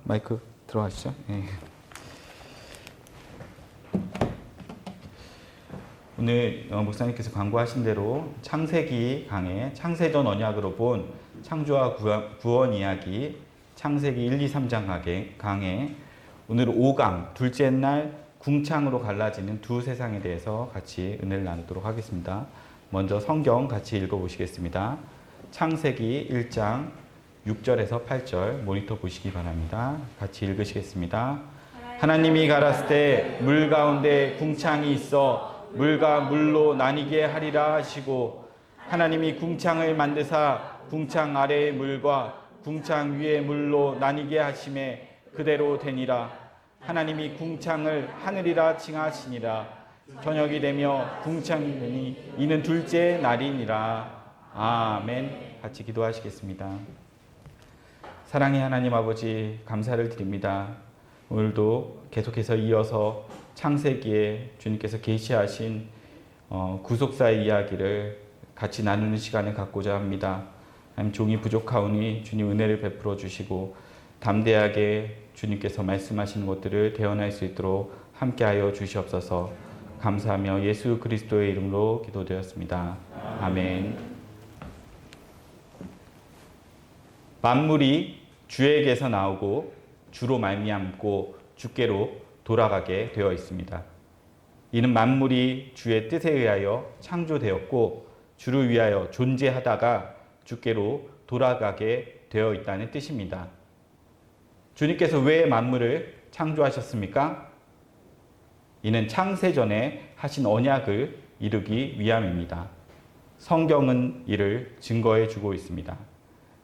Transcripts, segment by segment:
마이크 들어가시죠. 예. 오늘 목사님께서 광고하신 대로 창세기 강의, 창세전 언약으로 본 창조와 구원 이야기, 창세기 1, 2, 3장 강의, 오늘 5강, 둘째 날 궁창으로 갈라지는 두 세상에 대해서 같이 은혜를 나누도록 하겠습니다. 먼저 성경 같이 읽어보시겠습니다. 창세기 1장 6절에서 8절 모니터 보시기 바랍니다. 같이 읽으시겠습니다. 하나님이 가라사대 물 가운데 궁창이 있어 물과 물로 나뉘게 하리라 하시고 하나님이 궁창을 만드사 궁창 아래의 물과 궁창 위의 물로 나뉘게 하심에 그대로 되니라. 하나님이 궁창을 하늘이라 칭하시니라. 저녁이 되며 궁창이 되니 이는 둘째 날이니라. 아멘. 같이 기도하시겠습니다. 사랑의 하나님 아버지, 감사를 드립니다. 오늘도 계속해서 이어서 창세기에 주님께서 계시하신 구속사의 이야기를 같이 나누는 시간을 갖고자 합니다. 하나님, 종이 부족하오니 주님 은혜를 베풀어 주시고 담대하게 주님께서 말씀하시는 것들을 대언할 수 있도록 함께하여 주시옵소서. 감사하며 예수 그리스도의 이름으로 기도드렸습니다. 아멘. 만물이 주에게서 나오고 주로 말미암고 주께로 돌아가게 되어 있습니다. 이는 만물이 주의 뜻에 의하여 창조되었고 주를 위하여 존재하다가 주께로 돌아가게 되어 있다는 뜻입니다. 주님께서 왜 만물을 창조하셨습니까? 이는 창세전에 하신 언약을 이루기 위함입니다. 성경은 이를 증거해 주고 있습니다.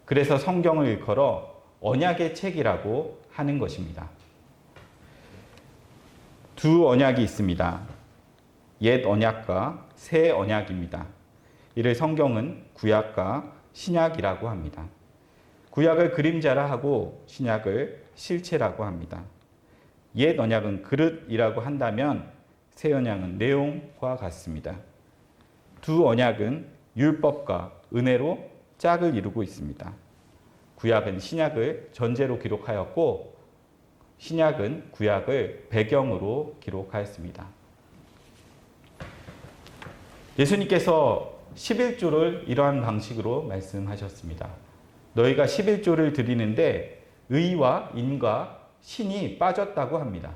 그래서 성경을 일컬어 언약의 책이라고 하는 것입니다. 두 언약이 있습니다. 옛 언약과 새 언약입니다. 이를 성경은 구약과 신약이라고 합니다. 구약을 그림자라 하고 신약을 실체라고 합니다. 옛 언약은 그릇이라고 한다면 새 언약은 내용과 같습니다. 두 언약은 율법과 은혜로 짝을 이루고 있습니다. 구약은 신약을 전제로 기록하였고 신약은 구약을 배경으로 기록하였습니다. 예수님께서 11조를 이러한 방식으로 말씀하셨습니다. 너희가 11조를 드리는데 의와 인과 신이 빠졌다고 합니다.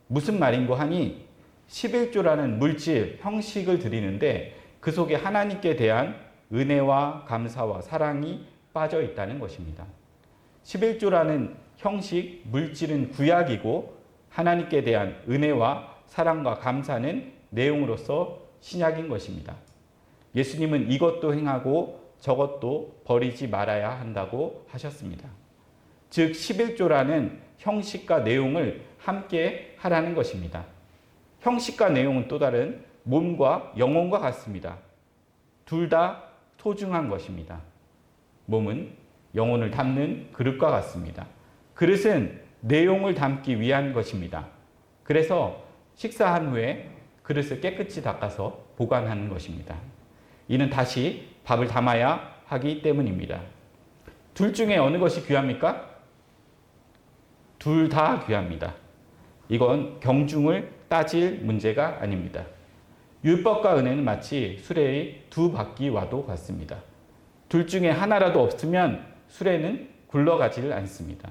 무슨 말인고 하니 11조라는 물질, 형식을 드리는데 그 속에 하나님께 대한 은혜와 감사와 사랑이 빠져 있다는 것입니다. 11조라는 형식, 물질은 구약이고 하나님께 대한 은혜와 사랑과 감사는 내용으로서 신약인 것입니다. 예수님은 이것도 행하고 저것도 버리지 말아야 한다고 하셨습니다. 즉 11조라는 형식과 내용을 함께 하라는 것입니다. 형식과 내용은 또 다른 몸과 영혼과 같습니다. 둘 다 소중한 것입니다. 몸은 영혼을 담는 그릇과 같습니다. 그릇은 내용을 담기 위한 것입니다. 그래서 식사한 후에 그릇을 깨끗이 닦아서 보관하는 것입니다. 이는 다시 밥을 담아야 하기 때문입니다. 둘 중에 어느 것이 귀합니까? 둘 다 귀합니다. 이건 경중을 따질 문제가 아닙니다. 율법과 은혜는 마치 수레의 두 바퀴와도 같습니다. 둘 중에 하나라도 없으면 수레는 굴러가지를 않습니다.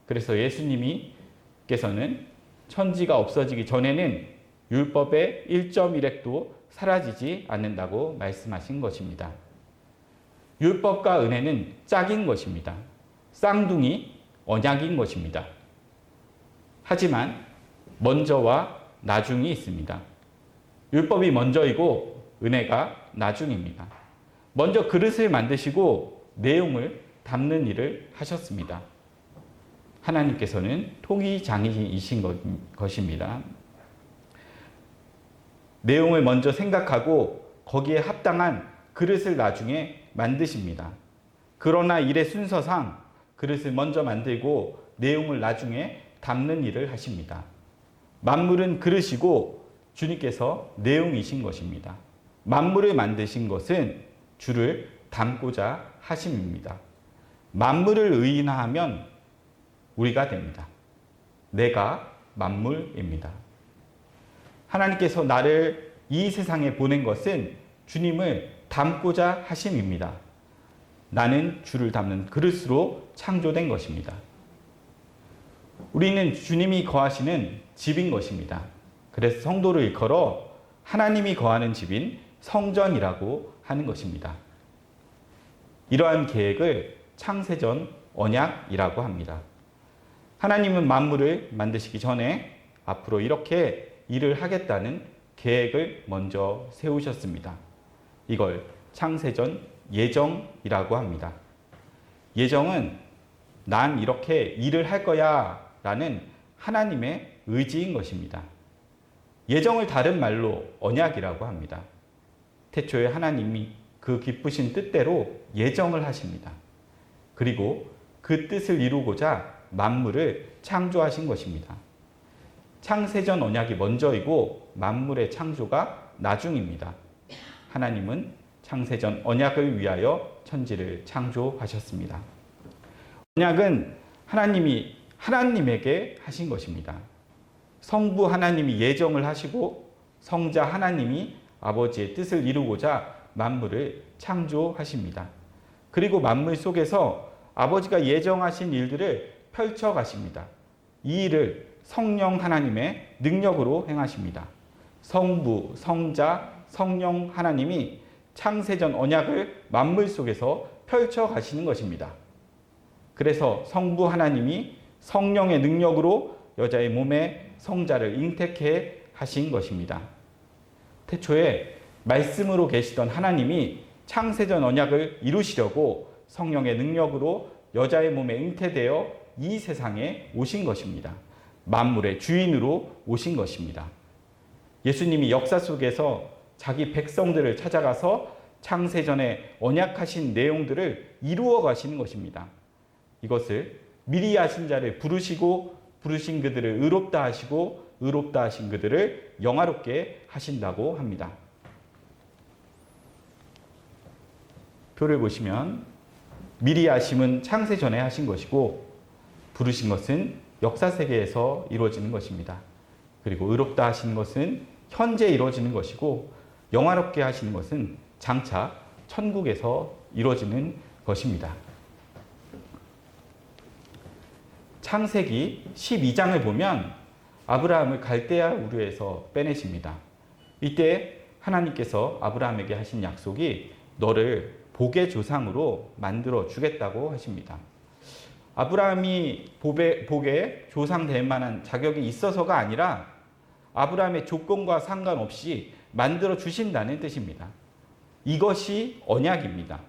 그래서 예수님께서는 천지가 없어지기 전에는 율법의 1.1획도 사라지지 않는다고 말씀하신 것입니다. 율법과 은혜는 짝인 것입니다. 쌍둥이 언약인 것입니다. 하지만 먼저와 나중이 있습니다. 율법이 먼저이고 은혜가 나중입니다. 먼저 그릇을 만드시고 내용을 담는 일을 하셨습니다. 하나님께서는 통일장이이신 것입니다. 내용을 먼저 생각하고 거기에 합당한 그릇을 나중에 만드십니다. 그러나 일의 순서상 그릇을 먼저 만들고 내용을 나중에 담는 일을 하십니다. 만물은 그릇이고 주님께서 내용이신 것입니다. 만물을 만드신 것은 주를 담고자 하심입니다. 만물을 의인화하면 우리가 됩니다. 내가 만물입니다. 하나님께서 나를 이 세상에 보낸 것은 주님을 닮고자 하심입니다. 나는 주를 닮는 그릇으로 창조된 것입니다. 우리는 주님이 거하시는 집인 것입니다. 그래서 성도를 일컬어 하나님이 거하는 집인 성전이라고 하는 것입니다. 이러한 계획을 창세전 언약이라고 합니다. 하나님은 만물을 만드시기 전에 앞으로 이렇게 일을 하겠다는 계획을 먼저 세우셨습니다. 이걸 창세전 예정이라고 합니다. 예정은 난 이렇게 일을 할 거야 라는 하나님의 의지인 것입니다. 예정을 다른 말로 언약이라고 합니다. 태초에 하나님이 그 기쁘신 뜻대로 예정을 하십니다. 그리고 그 뜻을 이루고자 만물을 창조하신 것입니다. 창세전 언약이 먼저이고 만물의 창조가 나중입니다. 하나님은 창세전 언약을 위하여 천지를 창조하셨습니다. 언약은 하나님이 하나님에게 하신 것입니다. 성부 하나님이 예정을 하시고 성자 하나님이 아버지의 뜻을 이루고자 만물을 창조하십니다. 그리고 만물 속에서 아버지가 예정하신 일들을 펼쳐 가십니다. 이 일을 성령 하나님의 능력으로 행하십니다. 성부, 성자, 성령 하나님이 창세전 언약을 만물 속에서 펼쳐 가시는 것입니다. 그래서 성부 하나님이 성령의 능력으로 여자의 몸에 성자를 잉태케 하신 것입니다. 태초에 말씀으로 계시던 하나님이 창세전 언약을 이루시려고 성령의 능력으로 여자의 몸에 잉태되어 이 세상에 오신 것입니다. 만물의 주인으로 오신 것입니다. 예수님이 역사 속에서 자기 백성들을 찾아가서 창세전에 언약하신 내용들을 이루어 가시는 것입니다. 이것을 미리 하신 자를 부르시고 부르신 그들을 의롭다 하시고 의롭다 하신 그들을 영화롭게 하신다고 합니다. 표를 보시면 미리 하심은 창세전에 하신 것이고 부르신 것은 역사 세계에서 이루어지는 것입니다. 그리고 의롭다 하시는 것은 현재 이루어지는 것이고 영화롭게 하시는 것은 장차 천국에서 이루어지는 것입니다. 창세기 12장을 보면 아브라함을 갈대아 우르에서 빼내십니다. 이때 하나님께서 아브라함에게 하신 약속이 너를 복의 조상으로 만들어 주겠다고 하십니다. 아브라함이 복의 조상 될 만한 자격이 있어서가 아니라 아브라함의 조건과 상관없이 만들어 주신다는 뜻입니다. 이것이 언약입니다.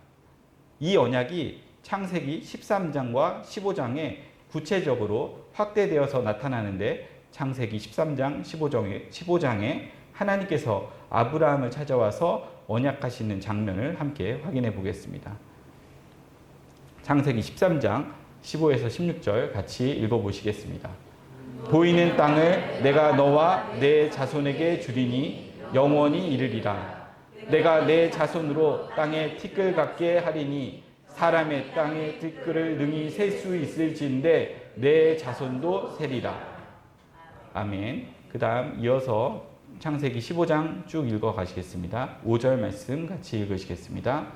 이 언약이 창세기 13장과 15장에 구체적으로 확대되어서 나타나는데 창세기 13장 15장에 하나님께서 아브라함을 찾아와서 언약하시는 장면을 함께 확인해 보겠습니다. 창세기 13장 15에서 16절 같이 읽어보시겠습니다. 보이는 땅을 내가 너와 내 자손에게 주리니 영원히 이르리라. 내가 내 자손으로 땅에 티끌 같게 하리니 사람의 땅의 티끌을 능히 셀 수 있을진데 내 자손도 세리라. 아멘. 그 다음 이어서 창세기 15장 쭉 읽어 가시겠습니다. 5절 말씀 같이 읽으시겠습니다.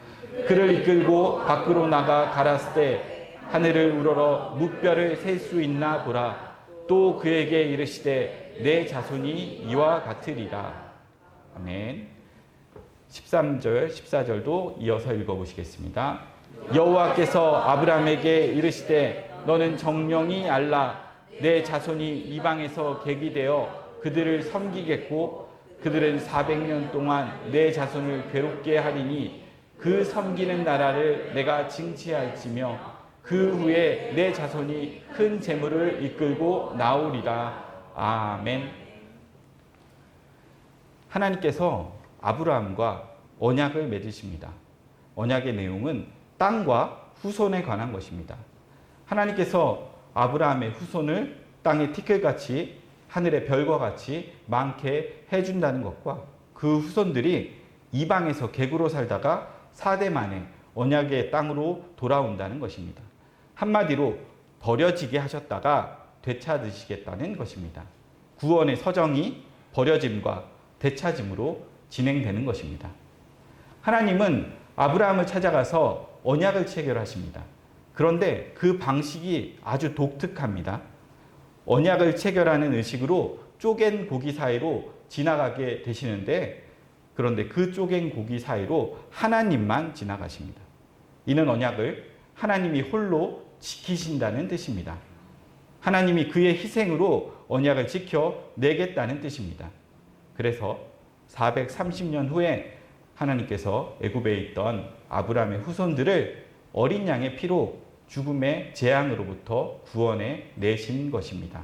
그를 이끌고 밖으로 나가 갈았을 때 하늘을 우러러 묵별을 셀 수 있나 보라. 또 그에게 이르시되 내 자손이 이와 같으리라. 아멘. 13절 14절도 이어서 읽어보시겠습니다. 여호와께서 아브라함에게 이르시되 너는 정령이 알라. 내 자손이 이방에서 객이 되어 그들을 섬기겠고 그들은 400년 동안 내 자손을 괴롭게 하리니 그 섬기는 나라를 내가 징치할지며 그 후에 내 자손이 큰 재물을 이끌고 나오리라. 아멘. 하나님께서 아브라함과 언약을 맺으십니다. 언약의 내용은 땅과 후손에 관한 것입니다. 하나님께서 아브라함의 후손을 땅의 티끌같이 하늘의 별과 같이 많게 해준다는 것과 그 후손들이 이방에서 객으로 살다가 4대 만에 언약의 땅으로 돌아온다는 것입니다. 한마디로 버려지게 하셨다가 되찾으시겠다는 것입니다. 구원의 서정이 버려짐과 되찾음으로 진행되는 것입니다. 하나님은 아브라함을 찾아가서 언약을 체결하십니다. 그런데 그 방식이 아주 독특합니다. 언약을 체결하는 의식으로 쪼갠 고기 사이로 지나가게 되시는데, 그런데 그 쪼갠 고기 사이로 하나님만 지나가십니다. 이는 언약을 하나님이 홀로 지키신다는 뜻입니다. 하나님이 그의 희생으로 언약을 지켜 내겠다는 뜻입니다. 그래서 430년 후에 하나님께서 애굽에 있던 아브라함의 후손들을 어린 양의 피로 죽음의 재앙으로부터 구원해 내신 것입니다.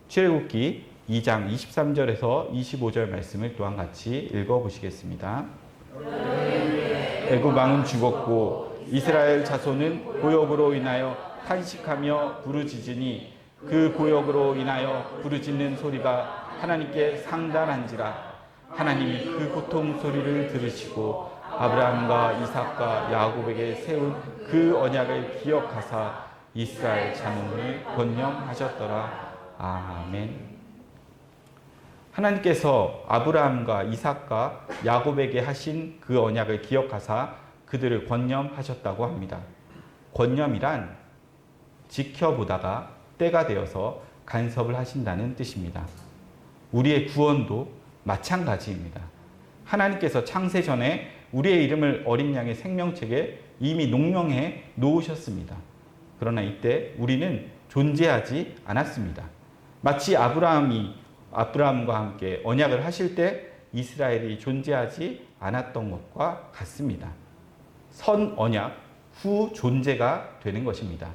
출애굽기 2장 23절에서 25절 말씀을 또한 같이 읽어보시겠습니다. 애굽 왕은 죽었고 이스라엘 자손은 고역으로 인하여 탄식하며 부르짖으니 그 고역으로 인하여 부르짖는 소리가 하나님께 상달한지라. 하나님이 그 고통 소리를 들으시고 아브라함과 이삭과 야곱에게 세운 그 언약을 기억하사 이스라엘 자손을 권념하셨더라. 아멘. 하나님께서 아브라함과 이삭과 야곱에게 하신 그 언약을 기억하사 그들을 권념하셨다고 합니다. 권념이란 지켜보다가 때가 되어서 간섭을 하신다는 뜻입니다. 우리의 구원도 마찬가지입니다. 하나님께서 창세 전에 우리의 이름을 어린 양의 생명책에 이미 농명해 놓으셨습니다. 그러나 이때 우리는 존재하지 않았습니다. 마치 아브라함과 함께 언약을 하실 때 이스라엘이 존재하지 않았던 것과 같습니다. 선 언약 후 존재가 되는 것입니다.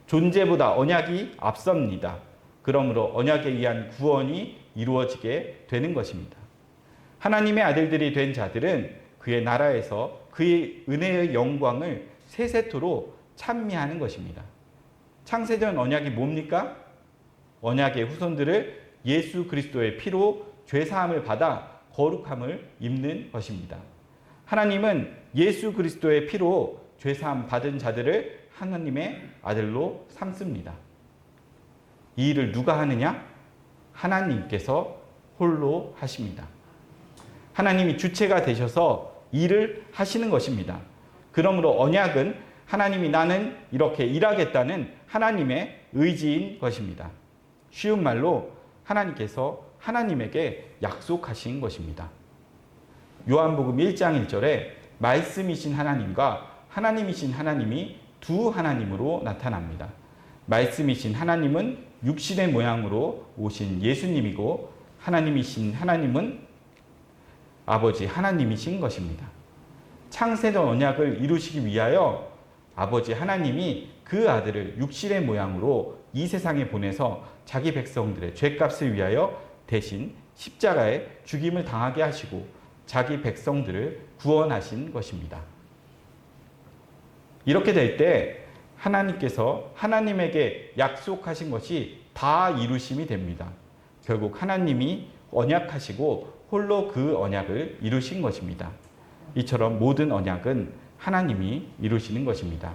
존재보다 언약이 앞섭니다. 그러므로 언약에 의한 구원이 이루어지게 되는 것입니다. 하나님의 아들들이 된 자들은 그의 나라에서 그의 은혜의 영광을 세세토록 찬미하는 것입니다. 창세전 언약이 뭡니까? 언약의 후손들을 예수 그리스도의 피로 죄사함을 받아 거룩함을 입는 것입니다. 하나님은 예수 그리스도의 피로 죄사함 받은 자들을 하나님의 아들로 삼습니다. 이 일을 누가 하느냐? 하나님께서 홀로 하십니다. 하나님이 주체가 되셔서 일을 하시는 것입니다. 그러므로 언약은 하나님이 나는 이렇게 일하겠다는 하나님의 의지인 것입니다. 쉬운 말로 하나님께서 하나님에게 약속하신 것입니다. 요한복음 1장 1절에 말씀이신 하나님과 하나님이신 하나님이 두 하나님으로 나타납니다. 말씀이신 하나님은 육신의 모양으로 오신 예수님이고 하나님이신 하나님은 아버지 하나님이신 것입니다. 창세전 언약을 이루시기 위하여 아버지 하나님이 그 아들을 육신의 모양으로 이 세상에 보내서 자기 백성들의 죄값을 위하여 대신 십자가에 죽임을 당하게 하시고 자기 백성들을 구원하신 것입니다. 이렇게 될 때 하나님께서 하나님에게 약속하신 것이 다 이루심이 됩니다. 결국 하나님이 언약하시고 홀로 그 언약을 이루신 것입니다. 이처럼 모든 언약은 하나님이 이루시는 것입니다.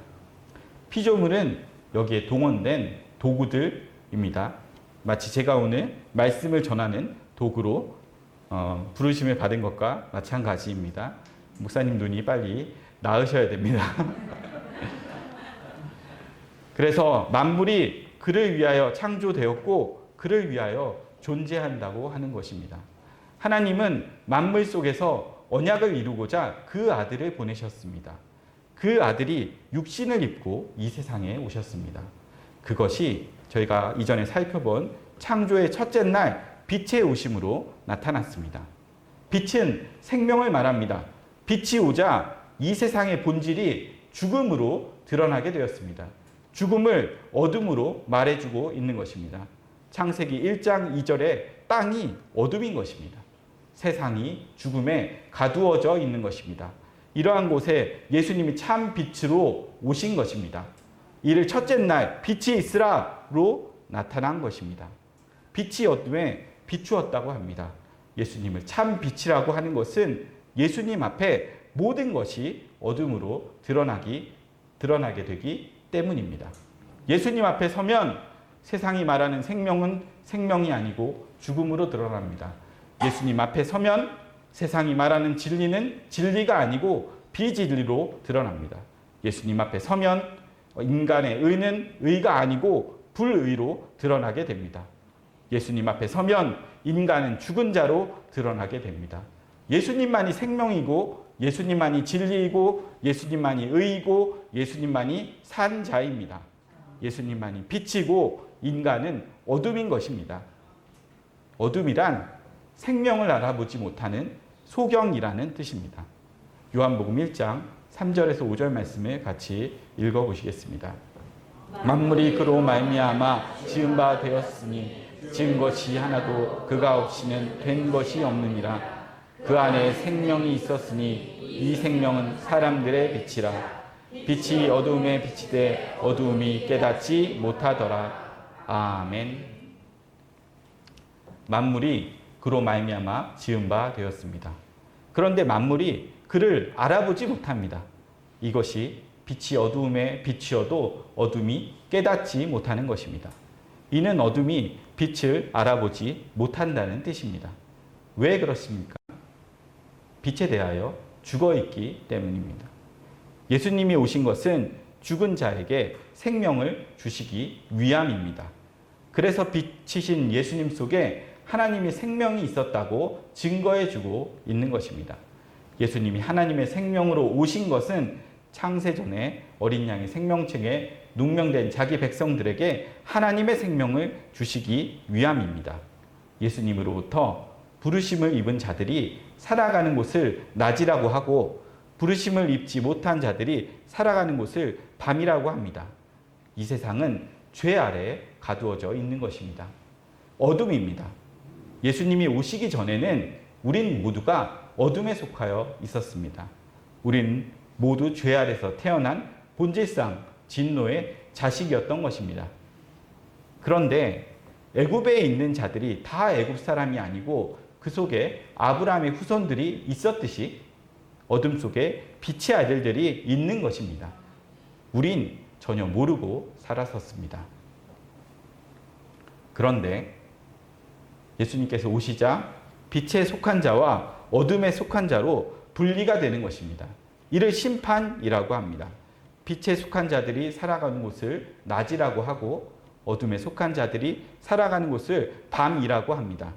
피조물은 여기에 동원된 도구들입니다. 마치 제가 오늘 말씀을 전하는 도구로 부르심을 받은 것과 마찬가지입니다. 목사님 눈이 빨리 나으셔야 됩니다. 그래서 만물이 그를 위하여 창조되었고 그를 위하여 존재한다고 하는 것입니다. 하나님은 만물 속에서 언약을 이루고자 그 아들을 보내셨습니다. 그 아들이 육신을 입고 이 세상에 오셨습니다. 그것이 저희가 이전에 살펴본 창조의 첫째 날 빛의 오심으로 나타났습니다. 빛은 생명을 말합니다. 빛이 오자 이 세상의 본질이 죽음으로 드러나게 되었습니다. 죽음을 어둠으로 말해주고 있는 것입니다. 창세기 1장 2절에 땅이 어둠인 것입니다. 세상이 죽음에 가두어져 있는 것입니다. 이러한 곳에 예수님이 참 빛으로 오신 것입니다. 이를 첫째 날 빛이 있으라로 나타난 것입니다. 빛이 어둠에 비추었다고 합니다. 예수님을 참 빛이라고 하는 것은 예수님 앞에 모든 것이 어둠으로 드러나게 되기 때문입니다. 예수님 앞에 서면 세상이 말하는 생명은 생명이 아니고 죽음으로 드러납니다. 예수님 앞에 서면 세상이 말하는 진리는 진리가 아니고 비진리로 드러납니다. 예수님 앞에 서면 인간의 의는 의가 아니고 불의로 드러나게 됩니다. 예수님 앞에 서면 인간은 죽은 자로 드러나게 됩니다. 예수님만이 생명이고 예수님만이 진리이고 예수님만이 의이고 예수님만이 산 자입니다. 예수님만이 빛이고 인간은 어둠인 것입니다. 어둠이란 생명을 알아보지 못하는 소경이라는 뜻입니다. 요한복음 1장 3절에서 5절 말씀을 같이 읽어보시겠습니다. 만물이 그로 말미암아 지은 바 되었으니 지은 것이 하나도 그가 없이는 된 것이 없느니라. 그 안에 생명이 있었으니 이 생명은 사람들의 빛이라. 빛이 어두움에 비치되 어두움이 깨닫지 못하더라. 아멘. 만물이 그로 말미암아 지은 바 되었습니다. 그런데 만물이 그를 알아보지 못합니다. 이것이 빛이 어두움에 비치어도 어둠이 깨닫지 못하는 것입니다. 이는 어둠이 빛을 알아보지 못한다는 뜻입니다. 왜 그렇습니까? 빛에 대하여 죽어있기 때문입니다. 예수님이 오신 것은 죽은 자에게 생명을 주시기 위함입니다. 그래서 빛이신 예수님 속에 하나님의 생명이 있었다고 증거해주고 있는 것입니다. 예수님이 하나님의 생명으로 오신 것은 창세전에 어린 양의 생명책에 num명된 자기 백성들에게 하나님의 생명을 주시기 위함입니다. 예수님으로부터 부르심을 입은 자들이 살아가는 곳을 낮이라고 하고 부르심을 입지 못한 자들이 살아가는 곳을 밤이라고 합니다. 이 세상은 죄 아래에 가두어져 있는 것입니다. 어둠입니다. 예수님이 오시기 전에는 우린 모두가 어둠에 속하여 있었습니다. 우린 모두 죄 아래서 태어난 본질상 진노의 자식이었던 것입니다. 그런데 애굽에 있는 자들이 다 애굽 사람이 아니고 그 속에 아브라함의 후손들이 있었듯이 어둠 속에 빛의 아들들이 있는 것입니다. 우린 전혀 모르고 살았었습니다. 그런데 예수님께서 오시자 빛에 속한 자와 어둠에 속한 자로 분리가 되는 것입니다. 이를 심판이라고 합니다. 빛에 속한 자들이 살아가는 곳을 낮이라고 하고 어둠에 속한 자들이 살아가는 곳을 밤이라고 합니다.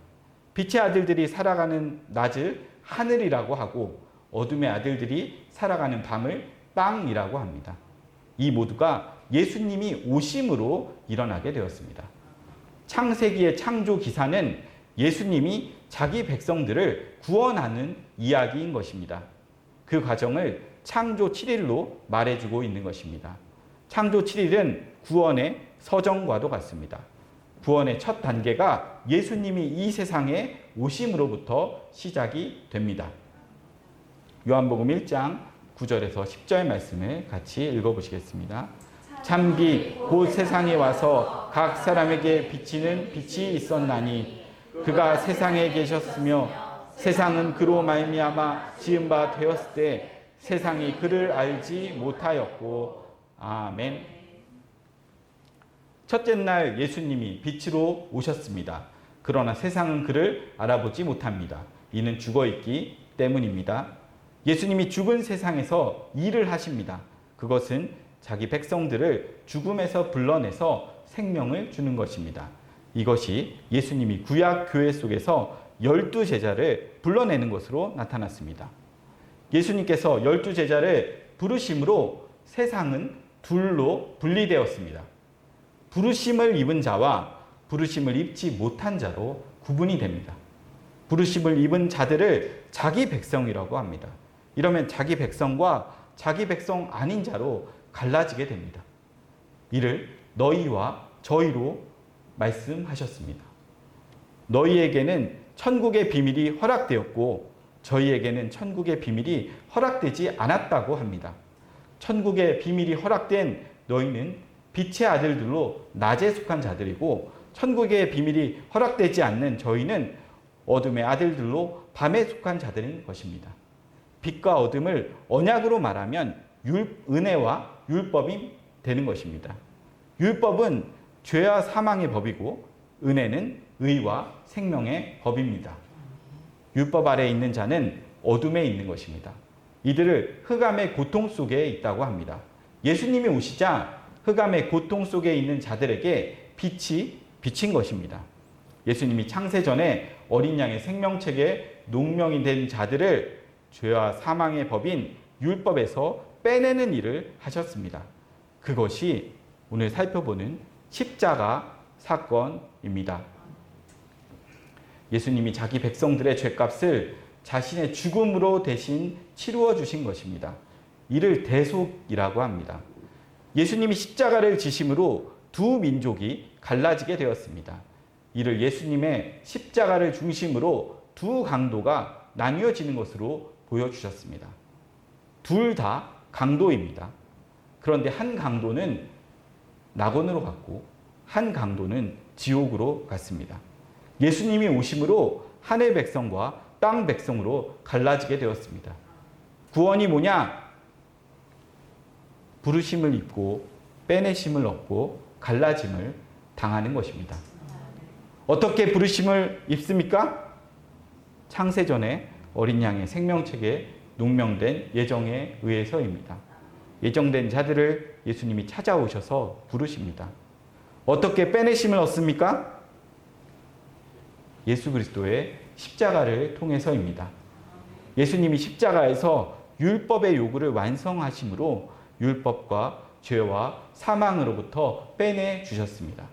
빛의 아들들이 살아가는 낮을 하늘이라고 하고 어둠의 아들들이 살아가는 밤을 땅이라고 합니다. 이 모두가 예수님이 오심으로 일어나게 되었습니다. 창세기의 창조 기사는 예수님이 자기 백성들을 구원하는 이야기인 것입니다. 그 과정을 창조 7일로 말해주고 있는 것입니다. 창조 7일은 구원의 서정과도 같습니다. 구원의 첫 단계가 예수님이 이 세상에 오심으로부터 시작이 됩니다. 요한복음 1장 9절에서 10절 말씀을 같이 읽어보시겠습니다. 참기 곧 세상에 와서 각 사람에게 비치는 빛이 있었나니 그가 세상에 계셨으며 세상은 그로 말미암아 지은 바 되었을 때 세상이 그를 알지 못하였고 아멘. 첫째 날 예수님이 빛으로 오셨습니다. 그러나 세상은 그를 알아보지 못합니다. 이는 죽어있기 때문입니다. 예수님이 죽은 세상에서 일을 하십니다. 그것은 자기 백성들을 죽음에서 불러내서 생명을 주는 것입니다. 이것이 예수님이 구약 교회 속에서 12제자를 불러내는 것으로 나타났습니다. 예수님께서 12제자를 부르심으로 세상은 둘로 분리되었습니다. 부르심을 입은 자와 부르심을 입지 못한 자로 구분이 됩니다. 부르심을 입은 자들을 자기 백성이라고 합니다. 이러면 자기 백성과 자기 백성 아닌 자로 갈라지게 됩니다. 이를 너희와 저희로 말씀하셨습니다. 너희에게는 천국의 비밀이 허락되었고 저희에게는 천국의 비밀이 허락되지 않았다고 합니다. 천국의 비밀이 허락된 너희는 빛의 아들들로 낮에 속한 자들이고 천국의 비밀이 허락되지 않는 저희는 어둠의 아들들로 밤에 속한 자들인 것입니다. 빛과 어둠을 언약으로 말하면 은혜와 율법이 되는 것입니다. 율법은 죄와 사망의 법이고 은혜는 의와 생명의 법입니다. 율법 아래에 있는 자는 어둠에 있는 것입니다. 이들을 흑암의 고통 속에 있다고 합니다. 예수님이 오시자 흑암의 고통 속에 있는 자들에게 빛이 비친 것입니다. 예수님이 창세전에 어린 양의 생명책에 농명이 된 자들을 죄와 사망의 법인 율법에서 빼내는 일을 하셨습니다. 그것이 오늘 살펴보는 십자가 사건입니다. 예수님이 자기 백성들의 죄값을 자신의 죽음으로 대신 치루어 주신 것입니다. 이를 대속이라고 합니다. 예수님이 십자가를 지심으로 두 민족이 갈라지게 되었습니다. 이를 예수님의 십자가를 중심으로 두 강도가 나뉘어지는 것으로 보여주셨습니다. 둘 다 강도입니다. 그런데 한 강도는 낙원으로 갔고 한 강도는 지옥으로 갔습니다. 예수님이 오심으로 하늘 백성과 땅 백성으로 갈라지게 되었습니다. 구원이 뭐냐? 부르심을 입고 빼내심을 얻고 갈라짐을 당하는 것입니다. 어떻게 부르심을 입습니까? 창세전에 어린 양의 생명책에 농명된 예정에 의해서입니다. 예정된 자들을 예수님이 찾아오셔서 부르십니다. 어떻게 빼내심을 얻습니까? 예수 그리스도의 십자가를 통해서입니다. 예수님이 십자가에서 율법의 요구를 완성하심으로 율법과 죄와 사망으로부터 빼내 주셨습니다.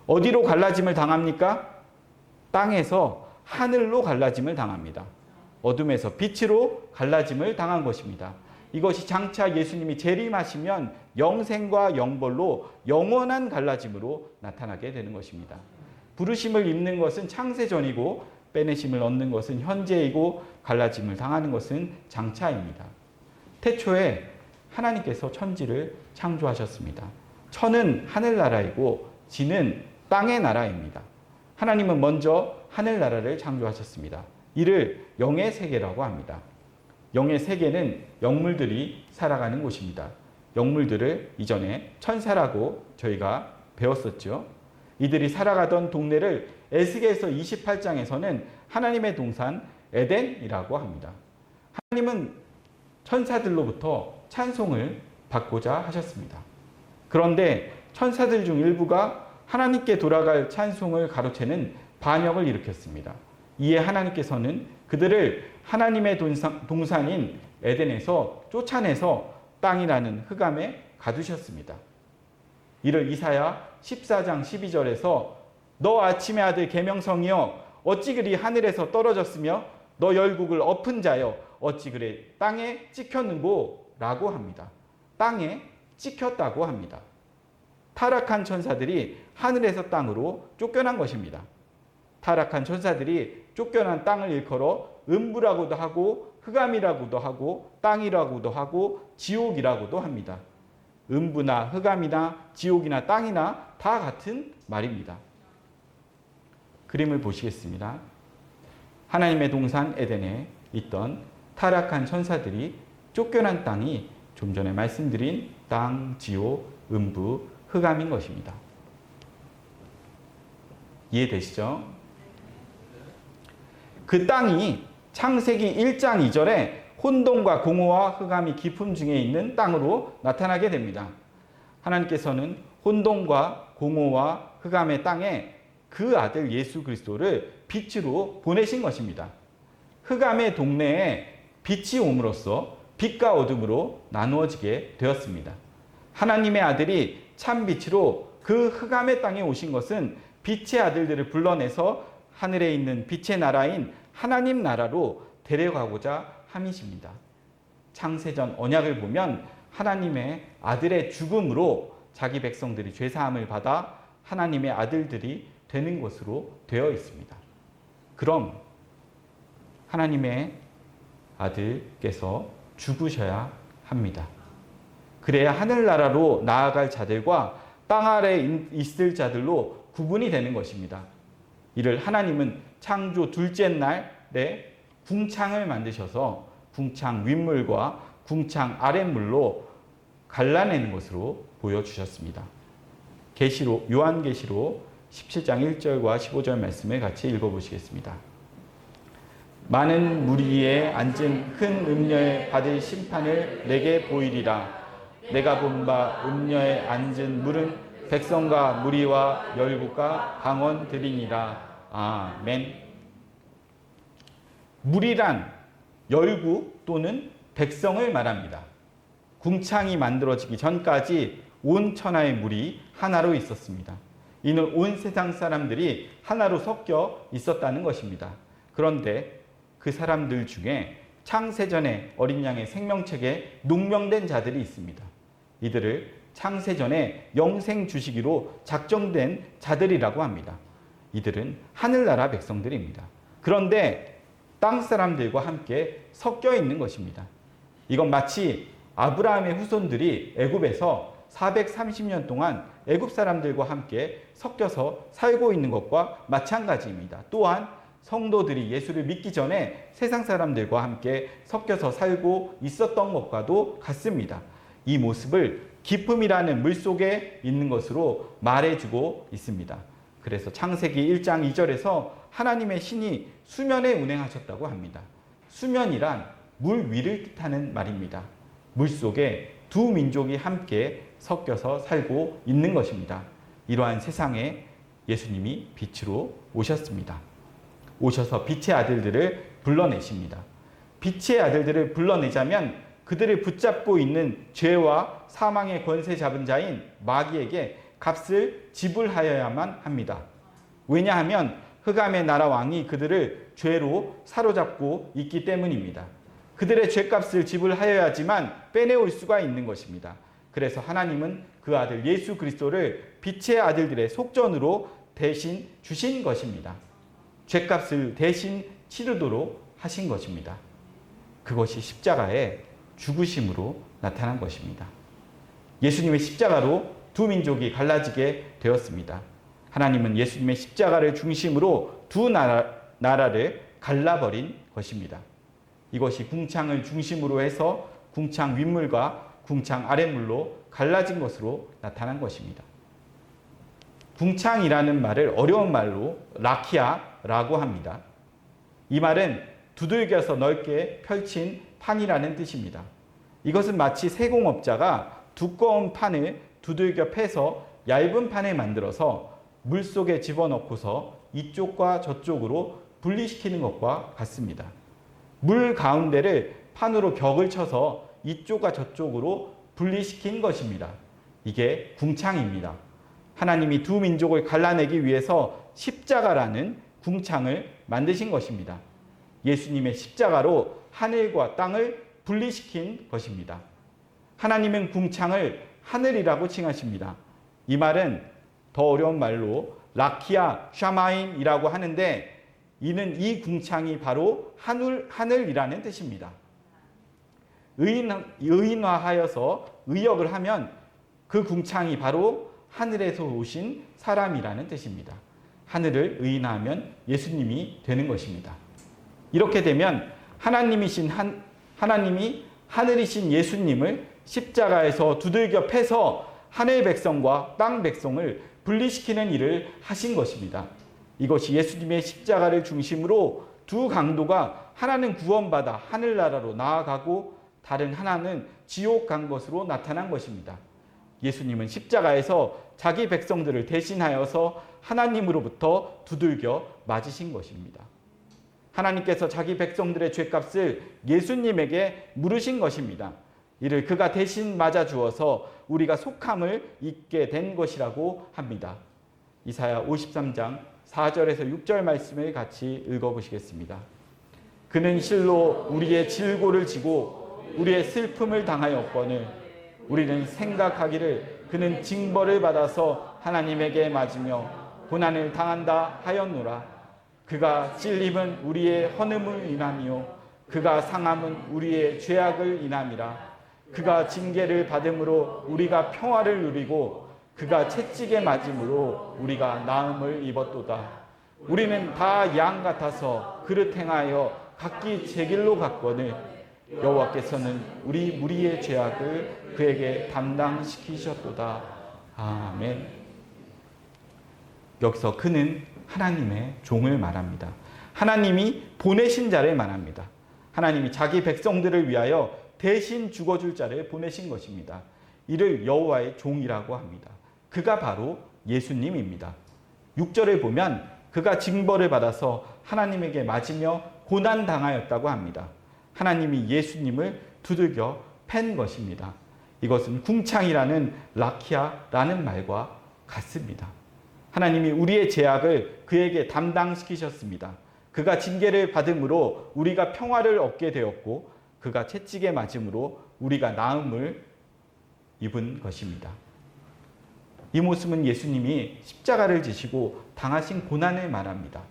어디로 갈라짐을 당합니까? 땅에서 하늘로 갈라짐을 당합니다. 어둠에서 빛으로 갈라짐을 당한 것입니다. 이것이 장차 예수님이 재림하시면 영생과 영벌로 영원한 갈라짐으로 나타나게 되는 것입니다. 부르심을 입는 것은 창세전이고 빼내심을 얻는 것은 현재이고 갈라짐을 당하는 것은 장차입니다. 태초에 하나님께서 천지를 창조하셨습니다. 천은 하늘나라이고 지는 땅의 나라입니다. 하나님은 먼저 하늘나라를 창조하셨습니다. 이를 영의 세계라고 합니다. 영의 세계는 영물들이 살아가는 곳입니다. 영물들을 이전에 천사라고 저희가 배웠었죠. 이들이 살아가던 동네를 에스겔서 28장에서는 하나님의 동산 에덴이라고 합니다. 하나님은 천사들로부터 찬송을 받고자 하셨습니다. 그런데 천사들 중 일부가 하나님께 돌아갈 찬송을 가로채는 반역을 일으켰습니다. 이에 하나님께서는 그들을 하나님의 동산인 에덴에서 쫓아내서 땅이라는 흑암에 가두셨습니다. 이를 이사야 14장 12절에서 너 아침의 아들 계명성이여 어찌 그리 하늘에서 떨어졌으며 너 열국을 엎은 자여 어찌 그리 땅에 찍혔는고 라고 합니다. 땅에 찍혔다고 합니다. 타락한 천사들이 하늘에서 땅으로 쫓겨난 것입니다. 타락한 천사들이 쫓겨난 땅을 일컬어 음부라고도 하고 흑암이라고도 하고 땅이라고도 하고 지옥이라고도 합니다. 음부나 흑암이나 지옥이나 땅이나 다 같은 말입니다. 그림을 보시겠습니다. 하나님의 동산 에덴에 있던 타락한 천사들이 쫓겨난 땅이 좀 전에 말씀드린 땅, 지옥, 음부, 흑암인 것입니다. 이해되시죠? 그 땅이 창세기 1장 2절에 혼돈과 공허와 흑암이 깊음 중에 있는 땅으로 나타나게 됩니다. 하나님께서는 혼돈과 공허와 흑암의 땅에 그 아들 예수 그리스도를 빛으로 보내신 것입니다. 흑암의 동네에 빛이 옴으로써 빛과 어둠으로 나누어지게 되었습니다. 하나님의 아들이 참 빛으로 그 흑암의 땅에 오신 것은 빛의 아들들을 불러내서 하늘에 있는 빛의 나라인 하나님 나라로 데려가고자 함이십니다. 창세전 언약을 보면 하나님의 아들의 죽음으로 자기 백성들이 죄사함을 받아 하나님의 아들들이 되는 것으로 되어 있습니다. 그럼 하나님의 아들께서 죽으셔야 합니다. 그래야 하늘나라로 나아갈 자들과 땅 아래에 있을 자들로 구분이 되는 것입니다. 이를 하나님은 창조 둘째 날에 궁창을 만드셔서 궁창 윗물과 궁창 아랫물로 갈라내는 것으로 보여주셨습니다. 요한계시록 17장 1절과 15절 말씀을 같이 읽어보시겠습니다. 많은 무리에 앉은 큰 음녀에 받을 심판을 내게 보이리라. 내가 본 바 음녀에 앉은 물은 백성과 무리와 열국과 강원들이니라. 아멘. 무리란 열국 또는 백성을 말합니다. 궁창이 만들어지기 전까지 온 천하의 물이 하나로 있었습니다. 이는 온 세상 사람들이 하나로 섞여 있었다는 것입니다. 그런데 그 사람들 중에 창세전에 어린 양의 생명책에 농명된 자들이 있습니다. 이들을 창세전에 영생 주시기로 작정된 자들이라고 합니다. 이들은 하늘나라 백성들입니다. 그런데 땅 사람들과 함께 섞여 있는 것입니다. 이건 마치 아브라함의 후손들이 애굽에서 430년 동안 애굽 사람들과 함께 섞여서 살고 있는 것과 마찬가지입니다. 또한 성도들이 예수를 믿기 전에 세상 사람들과 함께 섞여서 살고 있었던 것과도 같습니다. 이 모습을 기쁨이라는 물속에 있는 것으로 말해주고 있습니다. 그래서 창세기 1장 2절에서 하나님의 신이 수면에 운행하셨다고 합니다. 수면이란 물 위를 뜻하는 말입니다. 물속에 두 민족이 함께 섞여서 살고 있는 것입니다. 이러한 세상에 예수님이 빛으로 오셨습니다. 오셔서 빛의 아들들을 불러내십니다. 빛의 아들들을 불러내자면 그들을 붙잡고 있는 죄와 사망의 권세 잡은 자인 마귀에게 값을 지불하여야만 합니다. 왜냐하면 흑암의 나라 왕이 그들을 죄로 사로잡고 있기 때문입니다. 그들의 죄값을 지불하여야지만 빼내올 수가 있는 것입니다. 그래서 하나님은 그 아들 예수 그리스도를 빛의 아들들의 속전으로 대신 주신 것입니다. 죄값을 대신 치르도록 하신 것입니다. 그것이 십자가의 죽으심으로 나타난 것입니다. 예수님의 십자가로 두 민족이 갈라지게 되었습니다. 하나님은 예수님의 십자가를 중심으로 두 나라를 갈라버린 것입니다. 이것이 궁창을 중심으로 해서 궁창 윗물과 궁창 아랫물로 갈라진 것으로 나타난 것입니다. 궁창이라는 말을 어려운 말로 라키아라고 합니다. 이 말은 두들겨서 넓게 펼친 판이라는 뜻입니다. 이것은 마치 세공업자가 두꺼운 판을 두들겨 패서 얇은 판을 만들어서 물속에 집어넣고서 이쪽과 저쪽으로 분리시키는 것과 같습니다. 물 가운데를 판으로 벽을 쳐서 이쪽과 저쪽으로 분리시킨 것입니다. 이게 궁창입니다. 하나님이 두 민족을 갈라내기 위해서 십자가라는 궁창을 만드신 것입니다. 예수님의 십자가로 하늘과 땅을 분리시킨 것입니다. 하나님은 궁창을 하늘이라고 칭하십니다. 이 말은 더 어려운 말로 라키아 샤마인이라고 하는데 이는 이 궁창이 바로 하늘이라는 뜻입니다. 의인화하여서 의역을 하면 그 궁창이 바로 하늘에서 오신 사람이라는 뜻입니다. 하늘을 의인화하면 예수님이 되는 것입니다. 이렇게 되면 하나님이 하늘이신 예수님을 십자가에서 두들겨 패서 하늘 백성과 땅 백성을 분리시키는 일을 하신 것입니다. 이것이 예수님의 십자가를 중심으로 두 강도가 하나는 구원받아 하늘나라로 나아가고 다른 하나는 지옥 간 것으로 나타난 것입니다. 예수님은 십자가에서 자기 백성들을 대신하여서 하나님으로부터 두들겨 맞으신 것입니다. 하나님께서 자기 백성들의 죄값을 예수님에게 물으신 것입니다. 이를 그가 대신 맞아 주어서 우리가 속함을 잊게 된 것이라고 합니다. 이사야 53장 4절에서 6절 말씀을 같이 읽어보시겠습니다. 그는 실로 우리의 질고를 지고 우리의 슬픔을 당하였거늘 우리는 생각하기를 그는 징벌을 받아서 하나님에게 맞으며 고난을 당한다 하였노라. 그가 찔림은 우리의 헌음을 인함이요 그가 상함은 우리의 죄악을 인함이라. 그가 징계를 받음으로 우리가 평화를 누리고 그가 채찍에 맞음으로 우리가 나음을 입었도다. 우리는 다 양 같아서 그릇 행하여 각기 제 길로 갔거늘 여호와께서는 우리 무리의 죄악을 그에게 담당시키셨도다. 아멘. 여기서 그는 하나님의 종을 말합니다. 하나님이 보내신 자를 말합니다. 하나님이 자기 백성들을 위하여 대신 죽어줄 자를 보내신 것입니다. 이를 여호와의 종이라고 합니다. 그가 바로 예수님입니다. 6절을 보면 그가 징벌을 받아서 하나님에게 맞으며 고난당하였다고 합니다. 하나님이 예수님을 두들겨 팬 것입니다. 이것은 궁창이라는 라키아라는 말과 같습니다. 하나님이 우리의 죄악을 그에게 담당시키셨습니다. 그가 징계를 받음으로 우리가 평화를 얻게 되었고 그가 채찍에 맞음으로 우리가 나음을 입은 것입니다. 이 모습은 예수님이 십자가를 지시고 당하신 고난을 말합니다.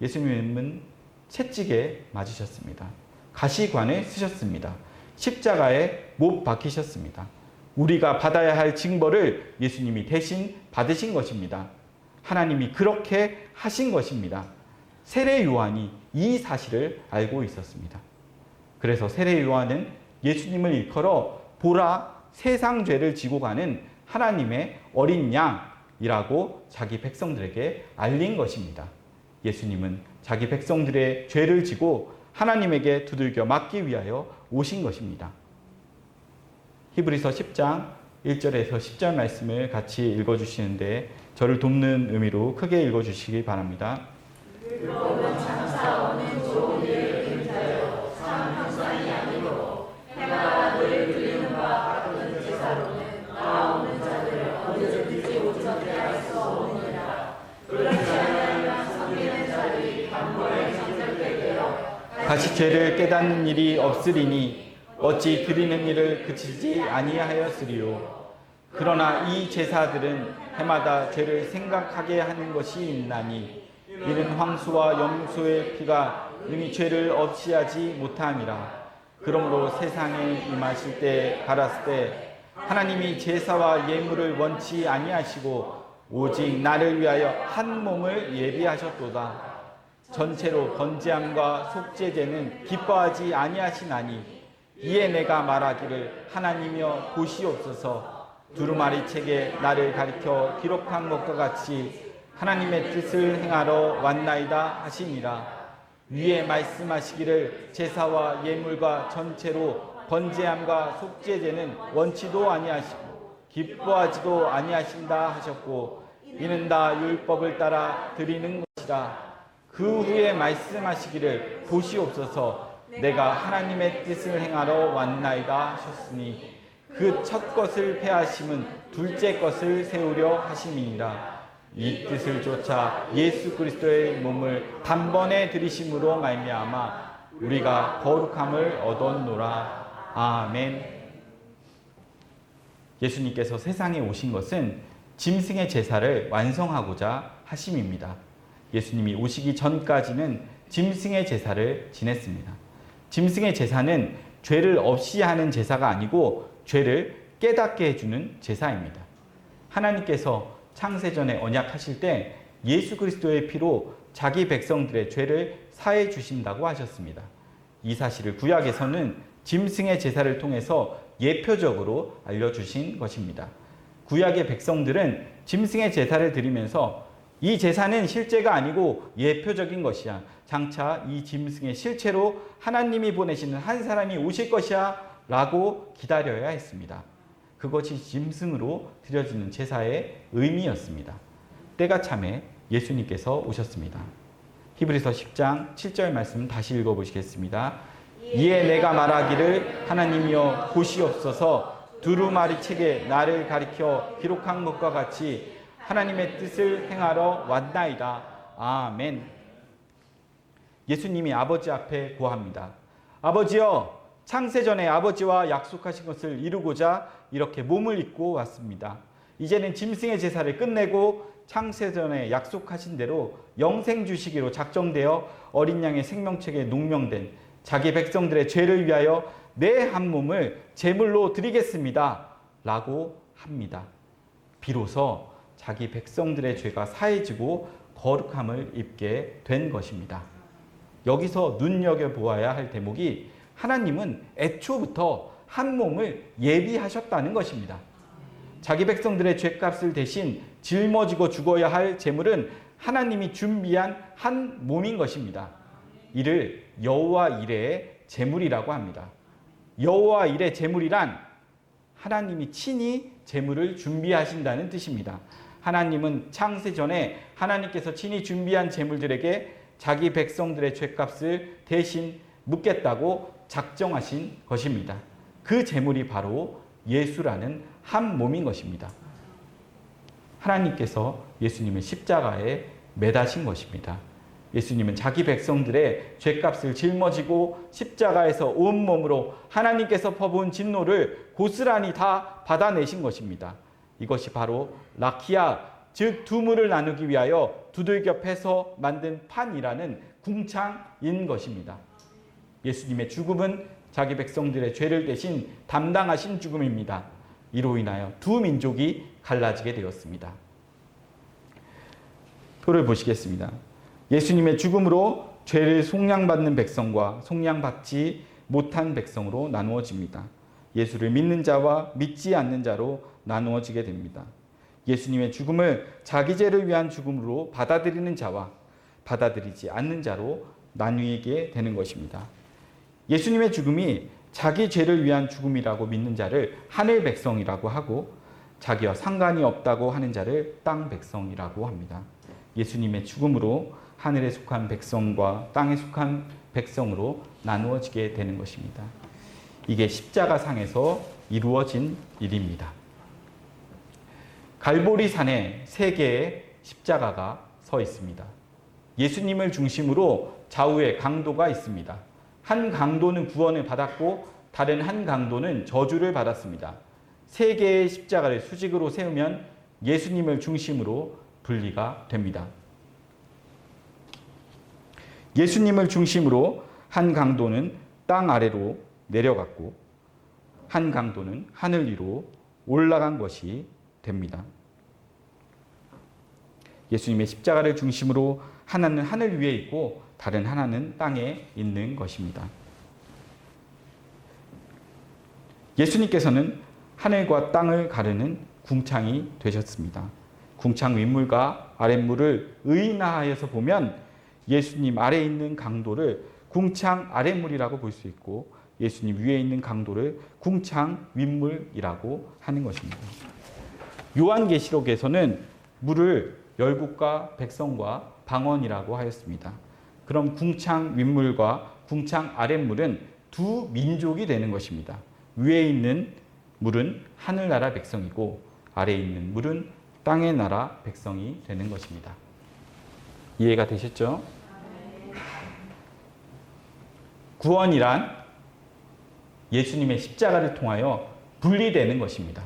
예수님은 채찍에 맞으셨습니다. 가시관을 쓰셨습니다. 십자가에 못 박히셨습니다. 우리가 받아야 할 징벌을 예수님이 대신 받으신 것입니다. 하나님이 그렇게 하신 것입니다. 세례 요한이 이 사실을 알고 있었습니다. 그래서 세례 요한은 예수님을 일컬어 보라 세상 죄를 지고 가는 하나님의 어린 양이라고 자기 백성들에게 알린 것입니다. 예수님은 자기 백성들의 죄를 지고 하나님에게 두들겨 맞기 위하여 오신 것입니다. 히브리서 10장 1절에서 10절 말씀을 같이 읽어주시는데 저를 돕는 의미로 크게 읽어주시기 바랍니다. 율법은 장사오는 좋은 일을 행자여 참 형상이 아니므로 해마다 늘 드리는 바 같은 제사로는 나오는 자들을 언제든지 온전케 할 수 없느니라. 그렇지 않으면 섬기는 자들이 단번에 정결되게 되어 다시 죄를 깨닫는 일이 없으리니 어찌 드리는 일을 그치지 아니하였으리요. 그러나 이 제사들은 해마다 죄를 생각하게 하는 것이 있나니 이는 황소와 염소의 피가 이미 죄를 없이 하지 못함이라. 그러므로 세상에 임하실 때 가랐을 때 하나님이 제사와 예물을 원치 아니하시고 오직 나를 위하여 한 몸을 예비하셨도다. 전체로 번제함과 속죄제는 기뻐하지 아니하시나니 이에 내가 말하기를 하나님이여 보시옵소서. 두루마리 책에 나를 가리켜 기록한 것과 같이 하나님의 뜻을 행하러 왔나이다 하시니라. 위에 말씀하시기를 제사와 예물과 전체로 번제함과 속죄제는 원치도 아니하시고 기뻐하지도 아니하신다 하셨고 이는 다 율법을 따라 드리는 것이라. 그 후에 말씀하시기를 보시옵소서. 내가 하나님의 뜻을 행하러 왔나이다 하셨으니 그 첫 것을 폐하심은 둘째 것을 세우려 하심이니라. 이 뜻을 쫓아 예수 그리스도의 몸을 단번에 들이심으로 말미암아 우리가 거룩함을 얻었노라. 아멘. 예수님께서 세상에 오신 것은 짐승의 제사를 완성하고자 하심입니다. 예수님이 오시기 전까지는 짐승의 제사를 지냈습니다. 짐승의 제사는 죄를 없이 하는 제사가 아니고 죄를 깨닫게 해주는 제사입니다. 하나님께서 창세전에 언약하실 때 예수 그리스도의 피로 자기 백성들의 죄를 사해 주신다고 하셨습니다. 이 사실을 구약에서는 짐승의 제사를 통해서 예표적으로 알려주신 것입니다. 구약의 백성들은 짐승의 제사를 드리면서 이 제사는 실제가 아니고 예표적인 것이야. 장차 이 짐승의 실체로 하나님이 보내시는 한 사람이 오실 것이야 라고 기다려야 했습니다. 그것이 짐승으로 드려지는 제사의 의미였습니다. 때가 참에 예수님께서 오셨습니다. 히브리서 10장 7절 말씀 다시 읽어보시겠습니다. 이에 내가 말하기를 하나님이여 보시옵소서. 두루마리 책에 나를 가리켜 기록한 것과 같이 하나님의 뜻을 행하러 왔나이다. 아멘. 예수님이 아버지 앞에 고합니다. 아버지여, 창세전에 아버지와 약속하신 것을 이루고자 이렇게 몸을 입고 왔습니다. 이제는 짐승의 제사를 끝내고 창세전에 약속하신 대로 영생 주시기로 작정되어 어린 양의 생명책에 농명된 자기 백성들의 죄를 위하여 내 한 몸을 제물로 드리겠습니다 라고 합니다. 비로소 자기 백성들의 죄가 사해지고 거룩함을 입게 된 것입니다. 여기서 눈여겨보아야 할 대목이 하나님은 애초부터 한 몸을 예비하셨다는 것입니다. 자기 백성들의 죄값을 대신 짊어지고 죽어야 할 제물은 하나님이 준비한 한 몸인 것입니다. 이를 여호와 이레의 제물이라고 합니다. 여호와 이레 제물이란 하나님이 친히 제물을 준비하신다는 뜻입니다. 하나님은 창세 전에 하나님께서 친히 준비한 제물들에게 자기 백성들의 죄값을 대신 묻겠다고 작정하신 것입니다. 그 제물이 바로 예수라는 한 몸인 것입니다. 하나님께서 예수님을 십자가에 매다신 것입니다. 예수님은 자기 백성들의 죄값을 짊어지고 십자가에서 온몸으로 하나님께서 퍼부은 진노를 고스란히 다 받아내신 것입니다. 이것이 바로 라키아, 즉 두물을 나누기 위하여 두들겨 패서 만든 판이라는 궁창인 것입니다. 예수님의 죽음은 자기 백성들의 죄를 대신 담당하신 죽음입니다. 이로 인하여 두 민족이 갈라지게 되었습니다. 표를 보시겠습니다. 예수님의 죽음으로 죄를 속량받는 백성과 속량받지 못한 백성으로 나누어집니다. 예수를 믿는 자와 믿지 않는 자로 나누어지게 됩니다. 예수님의 죽음을 자기 죄를 위한 죽음으로 받아들이는 자와 받아들이지 않는 자로 나뉘게 되는 것입니다. 예수님의 죽음이 자기 죄를 위한 죽음이라고 믿는 자를 하늘 백성이라고 하고 자기와 상관이 없다고 하는 자를 땅 백성이라고 합니다. 예수님의 죽음으로 하늘에 속한 백성과 땅에 속한 백성으로 나누어지게 되는 것입니다. 이게 십자가상에서 이루어진 일입니다. 갈보리 산에 세 개의 십자가가 서 있습니다. 예수님을 중심으로 좌우에 강도가 있습니다. 한 강도는 구원을 받았고 다른 한 강도는 저주를 받았습니다. 세 개의 십자가를 수직으로 세우면 예수님을 중심으로 분리가 됩니다. 예수님을 중심으로 한 강도는 땅 아래로 내려갔고 한 강도는 하늘 위로 올라간 것이 됩니다. 예수님의 십자가를 중심으로 하나는 하늘 위에 있고 다른 하나는 땅에 있는 것입니다. 예수님께서는 하늘과 땅을 가르는 궁창이 되셨습니다. 궁창 윗물과 아랫물을 의인화하여서 보면 예수님 아래에 있는 강도를 궁창 아랫물이라고 볼 수 있고 예수님 위에 있는 강도를 궁창 윗물이라고 하는 것입니다. 요한계시록에서는 물을 열국과 백성과 방언이라고 하였습니다. 그럼 궁창 윗물과 궁창 아랫물은 두 민족이 되는 것입니다. 위에 있는 물은 하늘나라 백성이고 아래에 있는 물은 땅의 나라 백성이 되는 것입니다. 이해가 되셨죠? 구원이란 예수님의 십자가를 통하여 분리되는 것입니다.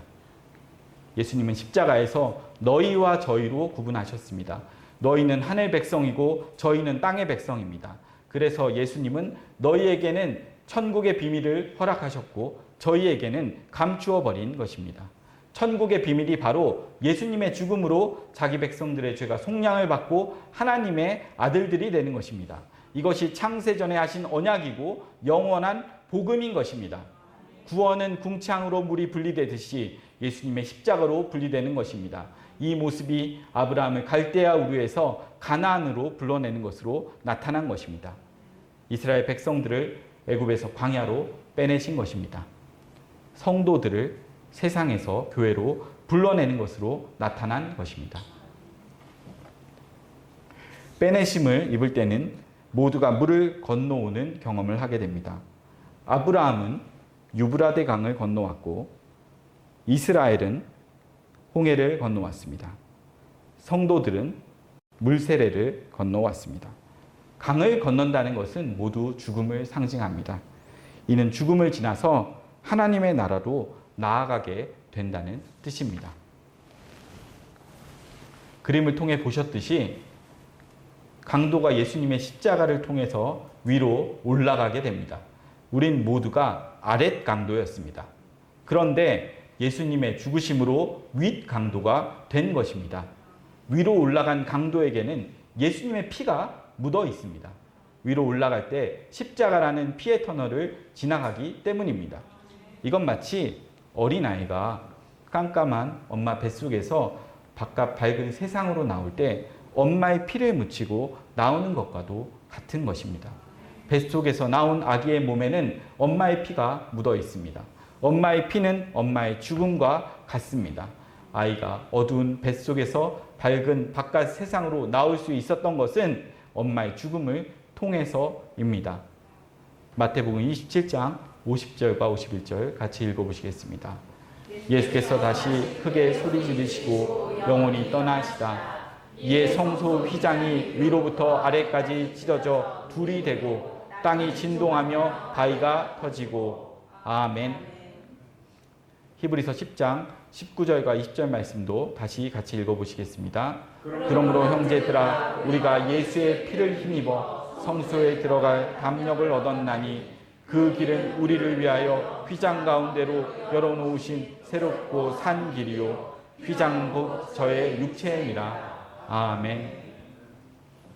예수님은 십자가에서 너희와 저희로 구분하셨습니다. 너희는 하늘 백성이고 저희는 땅의 백성입니다. 그래서 예수님은 너희에게는 천국의 비밀을 허락하셨고 저희에게는 감추어 버린 것입니다. 천국의 비밀이 바로 예수님의 죽음으로 자기 백성들의 죄가 속량을 받고 하나님의 아들들이 되는 것입니다. 이것이 창세전에 하신 언약이고 영원한 복음인 것입니다. 구원은 궁창으로 물이 분리되듯이 예수님의 십자가로 분리되는 것입니다. 이 모습이 아브라함을 갈대아 우르에서 가나안으로 불러내는 것으로 나타난 것입니다. 이스라엘 백성들을 애굽에서 광야로 빼내신 것입니다. 성도들을 세상에서 교회로 불러내는 것으로 나타난 것입니다. 빼내심을 입을 때는 모두가 물을 건너오는 경험을 하게 됩니다. 아브라함은 유브라데 강을 건너왔고 이스라엘은 홍해를 건너왔습니다. 성도들은 물세례를 건너왔습니다. 강을 건넌다는 것은 모두 죽음을 상징합니다. 이는 죽음을 지나서 하나님의 나라로 나아가게 된다는 뜻입니다. 그림을 통해 보셨듯이 강도가 예수님의 십자가를 통해서 위로 올라가게 됩니다. 우린 모두가 아랫 강도였습니다. 그런데 예수님의 죽으심으로 윗 강도가 된 것입니다. 위로 올라간 강도에게는 예수님의 피가 묻어 있습니다. 위로 올라갈 때 십자가라는 피의 터널을 지나가기 때문입니다. 이건 마치 어린아이가 깜깜한 엄마 뱃속에서 바깥 밝은 세상으로 나올 때 엄마의 피를 묻히고 나오는 것과도 같은 것입니다. 뱃속에서 나온 아기의 몸에는 엄마의 피가 묻어 있습니다. 엄마의 피는 엄마의 죽음과 같습니다. 아이가 어두운 뱃속에서 밝은 바깥 세상으로 나올 수 있었던 것은 엄마의 죽음을 통해서입니다. 마태복음 27장 50절과 51절 같이 읽어보시겠습니다. 예수께서 다시 크게 소리 지르시고 영원히 떠나시다. 이에 성소 휘장이 위로부터 아래까지 찢어져 둘이 되고 땅이 진동하며 바위가 터지고. 아멘. 히브리서 10장 19절과 20절 말씀도 다시 같이 읽어보시겠습니다. 그러므로 형제들아 우리가 예수의 피를 힘입어 성소에 들어갈 담력을 얻었나니 그 길은 우리를 위하여 휘장 가운데로 열어놓으신 새롭고 산 길이요 휘장 곧 저의 육체이니라. 아멘.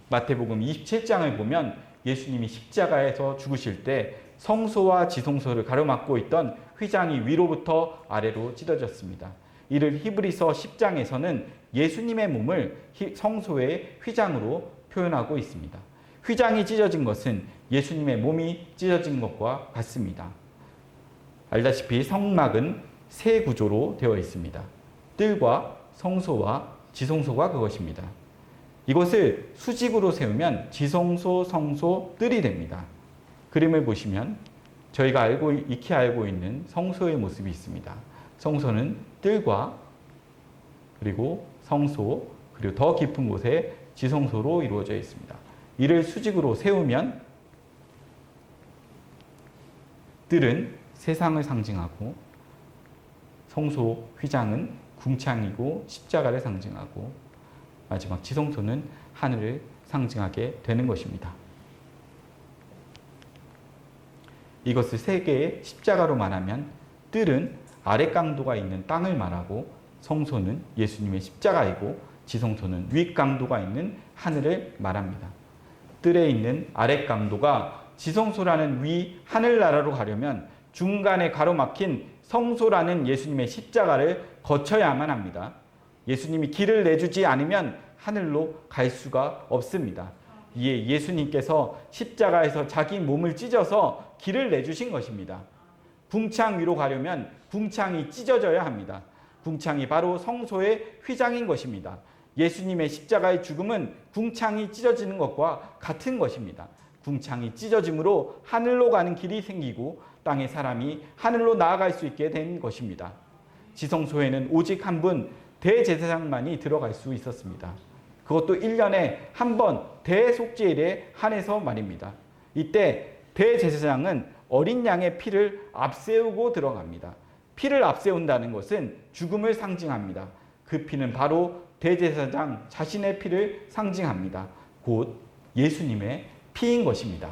마태복음 27장을 보면 예수님이 십자가에서 죽으실 때 성소와 지성소를 가로막고 있던 휘장이 위로부터 아래로 찢어졌습니다. 이를 히브리서 10장에서는 예수님의 몸을 성소의 휘장으로 표현하고 있습니다. 휘장이 찢어진 것은 예수님의 몸이 찢어진 것과 같습니다. 알다시피 성막은 세 구조로 되어 있습니다. 뜰과 성소와 지성소가 그것입니다. 이것을 수직으로 세우면 지성소, 성소, 뜰이 됩니다. 그림을 보시면 저희가 익히 알고 있는 성소의 모습이 있습니다. 성소는 뜰과 그리고 성소 그리고 더 깊은 곳에 지성소로 이루어져 있습니다. 이를 수직으로 세우면 뜰은 세상을 상징하고 성소 휘장은 궁창이고 십자가를 상징하고 마지막 지성소는 하늘을 상징하게 되는 것입니다. 이것을 세 개의 십자가로 말하면 뜰은 아래 강도가 있는 땅을 말하고 성소는 예수님의 십자가이고 지성소는 위 강도가 있는 하늘을 말합니다. 뜰에 있는 아래 강도가 지성소라는 위 하늘나라로 가려면 중간에 가로막힌 성소라는 예수님의 십자가를 거쳐야만 합니다. 예수님이 길을 내주지 않으면 하늘로 갈 수가 없습니다. 이에 예수님께서 십자가에서 자기 몸을 찢어서 길을 내주신 것입니다. 궁창 위로 가려면 궁창이 찢어져야 합니다. 궁창이 바로 성소의 휘장인 것입니다. 예수님의 십자가의 죽음은 궁창이 찢어지는 것과 같은 것입니다. 궁창이 찢어짐으로 하늘로 가는 길이 생기고 땅의 사람이 하늘로 나아갈 수 있게 된 것입니다. 지성소에는 오직 한 분 대제사장만이 들어갈 수 있었습니다. 그것도 1년에 한 번 대속죄일에 한해서 말입니다. 이때 대제사장은 어린 양의 피를 앞세우고 들어갑니다. 피를 앞세운다는 것은 죽음을 상징합니다. 그 피는 바로 대제사장 자신의 피를 상징합니다. 곧 예수님의 피인 것입니다.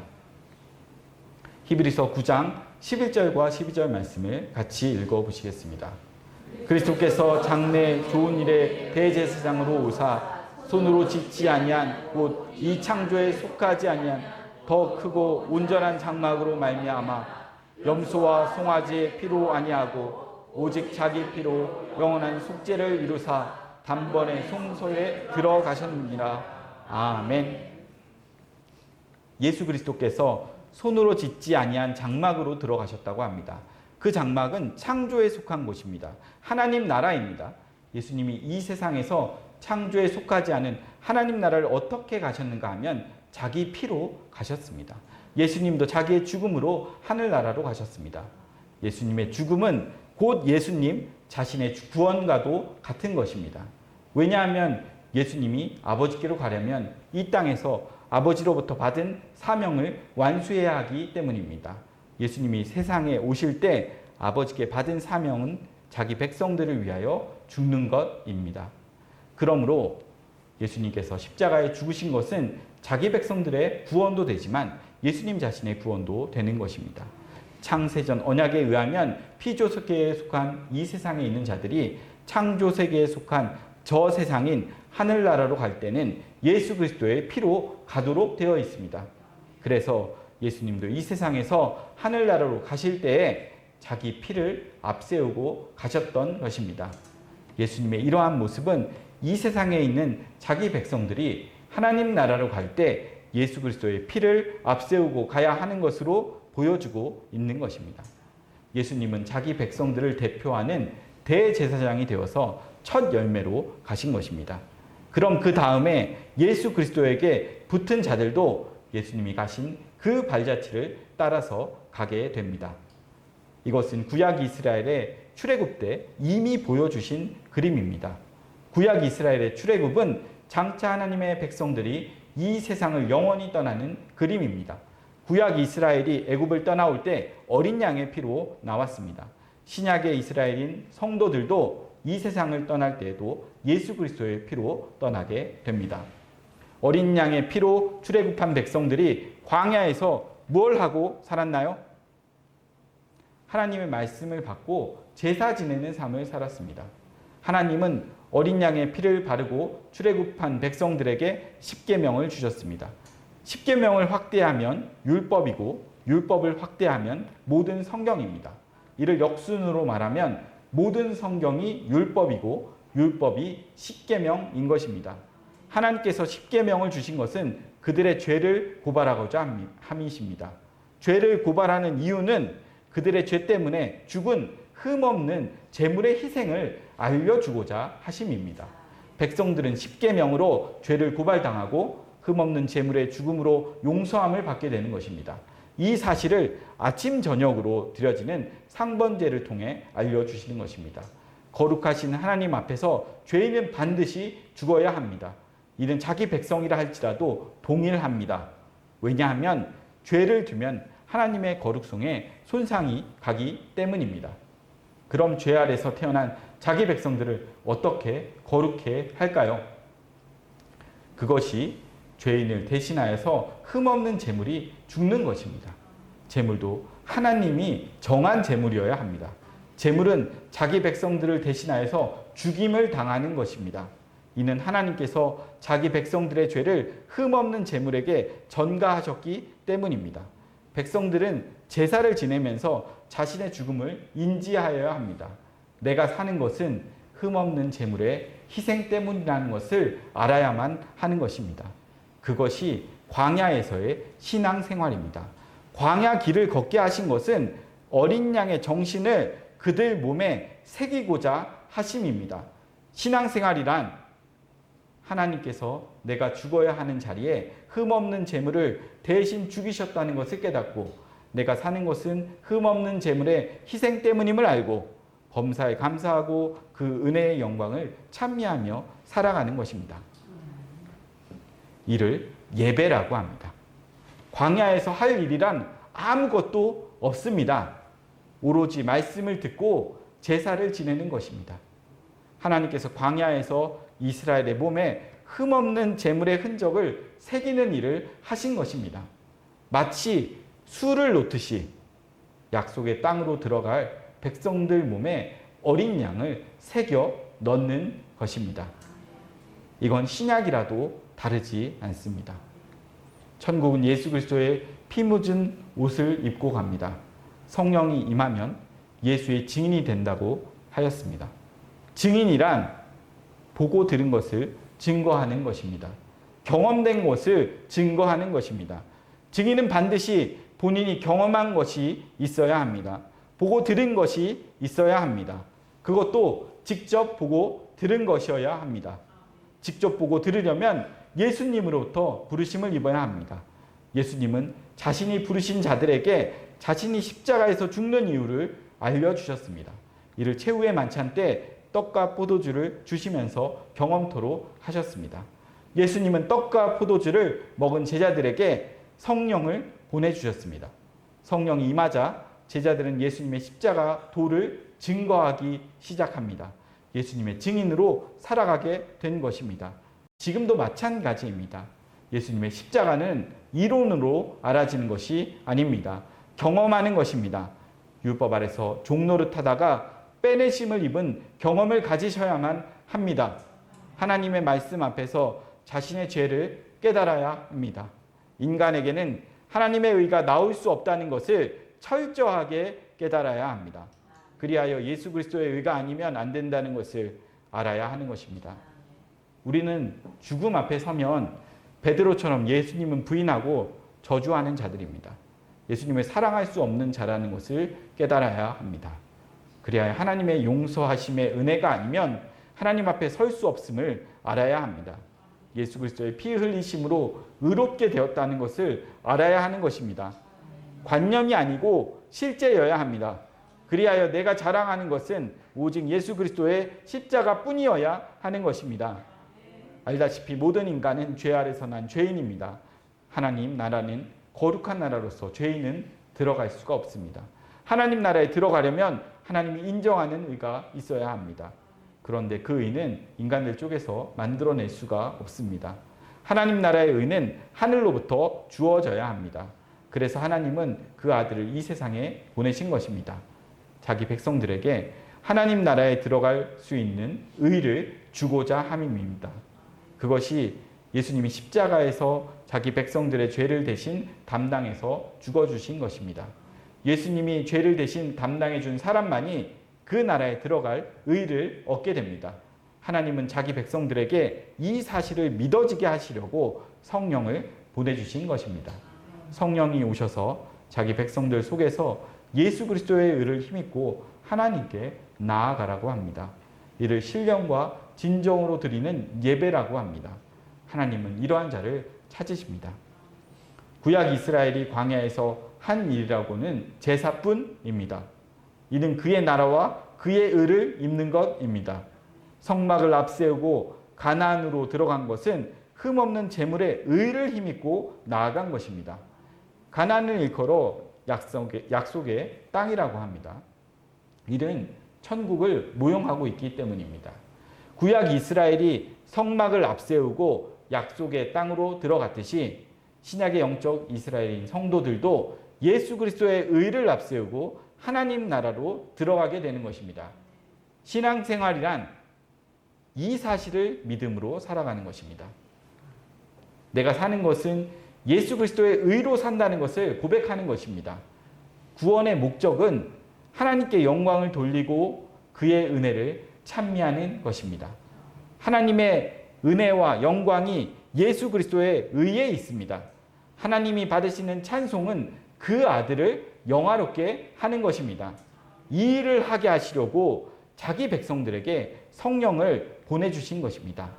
히브리서 9장 11절과 12절 말씀을 같이 읽어보시겠습니다. 그리스도께서 장래 좋은 일에 대제사장으로 오사 손으로 짓지 아니한 곧 이 창조에 속하지 아니한 더 크고 온전한 장막으로 말미암아 염소와 송아지의 피로 아니하고 오직 자기 피로 영원한 속죄를 이루사 단번에 성소에 들어가셨느니라. 아멘. 예수 그리스도께서 손으로 짓지 아니한 장막으로 들어가셨다고 합니다. 그 장막은 창조에 속한 곳입니다. 하나님 나라입니다. 예수님이 이 세상에서 창조에 속하지 않은 하나님 나라를 어떻게 가셨는가 하면 자기 피로 가셨습니다. 예수님도 자기의 죽음으로 하늘나라로 가셨습니다. 예수님의 죽음은 곧 예수님 자신의 구원과도 같은 것입니다. 왜냐하면 예수님이 아버지께로 가려면 이 땅에서 아버지로부터 받은 사명을 완수해야 하기 때문입니다. 예수님이 세상에 오실 때 아버지께 받은 사명은 자기 백성들을 위하여 죽는 것입니다. 그러므로 예수님께서 십자가에 죽으신 것은 자기 백성들의 구원도 되지만 예수님 자신의 구원도 되는 것입니다. 창세전 언약에 의하면 피조세계에 속한 이 세상에 있는 자들이 창조세계에 속한 저 세상인 하늘나라로 갈 때는 예수 그리스도의 피로 가도록 되어 있습니다. 그래서 예수님도 이 세상에서 하늘나라로 가실 때에 자기 피를 앞세우고 가셨던 것입니다. 예수님의 이러한 모습은 이 세상에 있는 자기 백성들이 하나님 나라로 갈 때 예수 그리스도의 피를 앞세우고 가야 하는 것으로 보여주고 있는 것입니다. 예수님은 자기 백성들을 대표하는 대제사장이 되어서 첫 열매로 가신 것입니다. 그럼 그 다음에 예수 그리스도에게 붙은 자들도 예수님이 가신 그 발자취를 따라서 가게 됩니다. 이것은 구약 이스라엘의 출애굽 때 이미 보여주신 그림입니다. 구약 이스라엘의 출애굽은 장차 하나님의 백성들이 이 세상을 영원히 떠나는 그림입니다. 구약 이스라엘이 애굽을 떠나올 때 어린 양의 피로 나왔습니다. 신약의 이스라엘인 성도들도 이 세상을 떠날 때에도 예수 그리스도의 피로 떠나게 됩니다. 어린 양의 피로 출애굽한 백성들이 광야에서 뭘 하고 살았나요? 하나님의 말씀을 받고 제사 지내는 삶을 살았습니다. 하나님은 어린 양의 피를 바르고 출애굽한 백성들에게 십계명을 주셨습니다. 십계명을 확대하면 율법이고 율법을 확대하면 모든 성경입니다. 이를 역순으로 말하면 모든 성경이 율법이고 율법이 십계명인 것입니다. 하나님께서 십계명을 주신 것은 그들의 죄를 고발하고자 함이십니다. 죄를 고발하는 이유는 그들의 죄 때문에 죽은 흠없는 제물의 희생을 알려주고자 하심입니다. 백성들은 십계명으로 죄를 고발당하고 흠없는 제물의 죽음으로 용서함을 받게 되는 것입니다. 이 사실을 아침 저녁으로 드려지는 상번제를 통해 알려주시는 것입니다. 거룩하신 하나님 앞에서 죄인은 반드시 죽어야 합니다. 이는 자기 백성이라 할지라도 동일합니다. 왜냐하면 죄를 두면 하나님의 거룩성에 손상이 가기 때문입니다. 그럼 죄 아래서 태어난 자기 백성들을 어떻게 거룩해 할까요? 그것이 죄인을 대신하여서 흠없는 제물이 죽는 것입니다. 제물도 하나님이 정한 제물이어야 합니다. 제물은 자기 백성들을 대신하여서 죽임을 당하는 것입니다. 이는 하나님께서 자기 백성들의 죄를 흠없는 제물에게 전가하셨기 때문입니다. 백성들은 제사를 지내면서 자신의 죽음을 인지하여야 합니다. 내가 사는 것은 흠없는 제물의 희생 때문이라는 것을 알아야만 하는 것입니다. 그것이 광야에서의 신앙생활입니다. 광야 길을 걷게 하신 것은 어린 양의 정신을 그들 몸에 새기고자 하심입니다. 신앙생활이란 하나님께서 내가 죽어야 하는 자리에 흠없는 제물을 대신 죽이셨다는 것을 깨닫고 내가 사는 것은 흠없는 제물의 희생 때문임을 알고 범사에 감사하고 그 은혜의 영광을 찬미하며 살아가는 것입니다. 이를 예배라고 합니다. 광야에서 할 일이란 아무것도 없습니다. 오로지 말씀을 듣고 제사를 지내는 것입니다. 하나님께서 광야에서 이스라엘의 몸에 흠없는 제물의 흔적을 새기는 일을 하신 것입니다. 마치 술을 놓듯이 약속의 땅으로 들어갈 백성들 몸에 어린 양을 새겨 넣는 것입니다. 이건 신약이라도 다르지 않습니다. 천국은 예수 그리스도의 피 묻은 옷을 입고 갑니다. 성령이 임하면 예수의 증인이 된다고 하였습니다. 증인이란 보고 들은 것을 증거하는 것입니다. 경험된 것을 증거하는 것입니다. 증인은 반드시 본인이 경험한 것이 있어야 합니다. 보고 들은 것이 있어야 합니다. 그것도 직접 보고 들은 것이어야 합니다. 직접 보고 들으려면 예수님으로부터 부르심을 입어야 합니다. 예수님은 자신이 부르신 자들에게 자신이 십자가에서 죽는 이유를 알려주셨습니다. 이를 최후의 만찬 때 떡과 포도주를 주시면서 경험토로 하셨습니다. 예수님은 떡과 포도주를 먹은 제자들에게 성령을 보내주셨습니다. 성령이 임하자 제자들은 예수님의 십자가 도를 증거하기 시작합니다. 예수님의 증인으로 살아가게 된 것입니다. 지금도 마찬가지입니다. 예수님의 십자가는 이론으로 알아지는 것이 아닙니다. 경험하는 것입니다. 율법 아래서 종노릇하다가 빼내심을 입은 경험을 가지셔야만 합니다. 하나님의 말씀 앞에서 자신의 죄를 깨달아야 합니다. 인간에게는 하나님의 의가 나올 수 없다는 것을 철저하게 깨달아야 합니다. 그리하여 예수 그리스도의 의가 아니면 안 된다는 것을 알아야 하는 것입니다. 우리는 죽음 앞에 서면 베드로처럼 예수님은 부인하고 저주하는 자들입니다. 예수님을 사랑할 수 없는 자라는 것을 깨달아야 합니다. 그리하여 하나님의 용서하심의 은혜가 아니면 하나님 앞에 설 수 없음을 알아야 합니다. 예수 그리스도의 피 흘리심으로 의롭게 되었다는 것을 알아야 하는 것입니다. 관념이 아니고 실제여야 합니다. 그리하여 내가 자랑하는 것은 오직 예수 그리스도의 십자가뿐이어야 하는 것입니다. 알다시피 모든 인간은 죄 아래서 난 죄인입니다. 하나님 나라는 거룩한 나라로서 죄인은 들어갈 수가 없습니다. 하나님 나라에 들어가려면 하나님이 인정하는 의가 있어야 합니다. 그런데 그 의는 인간들 쪽에서 만들어낼 수가 없습니다. 하나님 나라의 의는 하늘로부터 주어져야 합니다. 그래서 하나님은 그 아들을 이 세상에 보내신 것입니다. 자기 백성들에게 하나님 나라에 들어갈 수 있는 의를 주고자 함입니다. 그것이 예수님이 십자가에서 자기 백성들의 죄를 대신 담당해서 죽어주신 것입니다. 예수님이 죄를 대신 담당해 준 사람만이 그 나라에 들어갈 의를 얻게 됩니다. 하나님은 자기 백성들에게 이 사실을 믿어지게 하시려고 성령을 보내주신 것입니다. 성령이 오셔서 자기 백성들 속에서 예수 그리스도의 의를 힘입고 하나님께 나아가라고 합니다. 이를 신령과 진정으로 드리는 예배라고 합니다. 하나님은 이러한 자를 찾으십니다. 구약 이스라엘이 광야에서 한 일이라고는 제사뿐입니다. 이는 그의 나라와 그의 의를 입는 것입니다. 성막을 앞세우고 가나안으로 들어간 것은 흠없는 제물의 의를 힘입고 나아간 것입니다. 가나안을 일컬어 약속의 땅이라고 합니다. 이는 천국을 모형하고 있기 때문입니다. 구약 이스라엘이 성막을 앞세우고 약속의 땅으로 들어갔듯이 신약의 영적 이스라엘인 성도들도 예수 그리스도의 의를 앞세우고 하나님 나라로 들어가게 되는 것입니다. 신앙생활이란 이 사실을 믿음으로 살아가는 것입니다. 내가 사는 것은 예수 그리스도의 의로 산다는 것을 고백하는 것입니다. 구원의 목적은 하나님께 영광을 돌리고 그의 은혜를 찬미하는 것입니다. 하나님의 은혜와 영광이 예수 그리스도의 의에 있습니다. 하나님이 받으시는 찬송은 그 아들을 영화롭게 하는 것입니다. 이 일을 하게 하시려고 자기 백성들에게 성령을 보내주신 것입니다.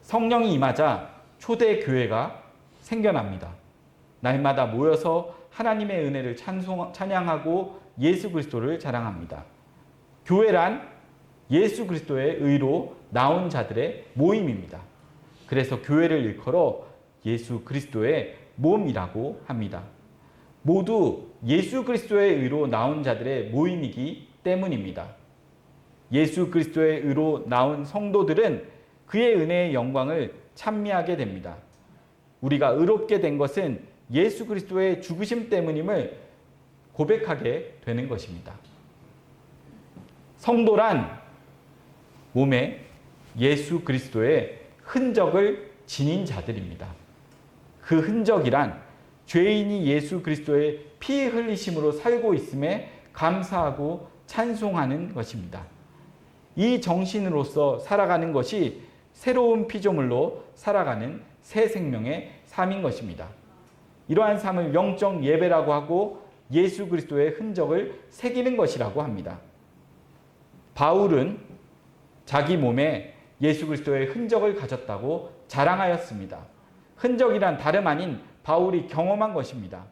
성령이 임하자 초대교회가 생겨납니다. 날마다 모여서 하나님의 은혜를 찬양하고 예수 그리스도를 자랑합니다. 교회란 예수 그리스도의 의로 나온 자들의 모임입니다. 그래서 교회를 일컬어 예수 그리스도의 몸이라고 합니다. 모두 예수 그리스도의 의로 나온 자들의 모임이기 때문입니다. 예수 그리스도의 의로 나온 성도들은 그의 은혜의 영광을 찬미하게 됩니다. 우리가 의롭게 된 것은 예수 그리스도의 죽으심 때문임을 고백하게 되는 것입니다. 성도란 몸에 예수 그리스도의 흔적을 지닌 자들입니다. 그 흔적이란 죄인이 예수 그리스도의 피 흘리심으로 살고 있음에 감사하고 찬송하는 것입니다. 이 정신으로서 살아가는 것이 새로운 피조물로 살아가는 새 생명의 삶인 것입니다. 이러한 삶을 영적 예배라고 하고 예수 그리스도의 흔적을 새기는 것이라고 합니다. 바울은 자기 몸에 예수 그리스도의 흔적을 가졌다고 자랑하였습니다. 흔적이란 다름 아닌 바울이 경험한 것입니다.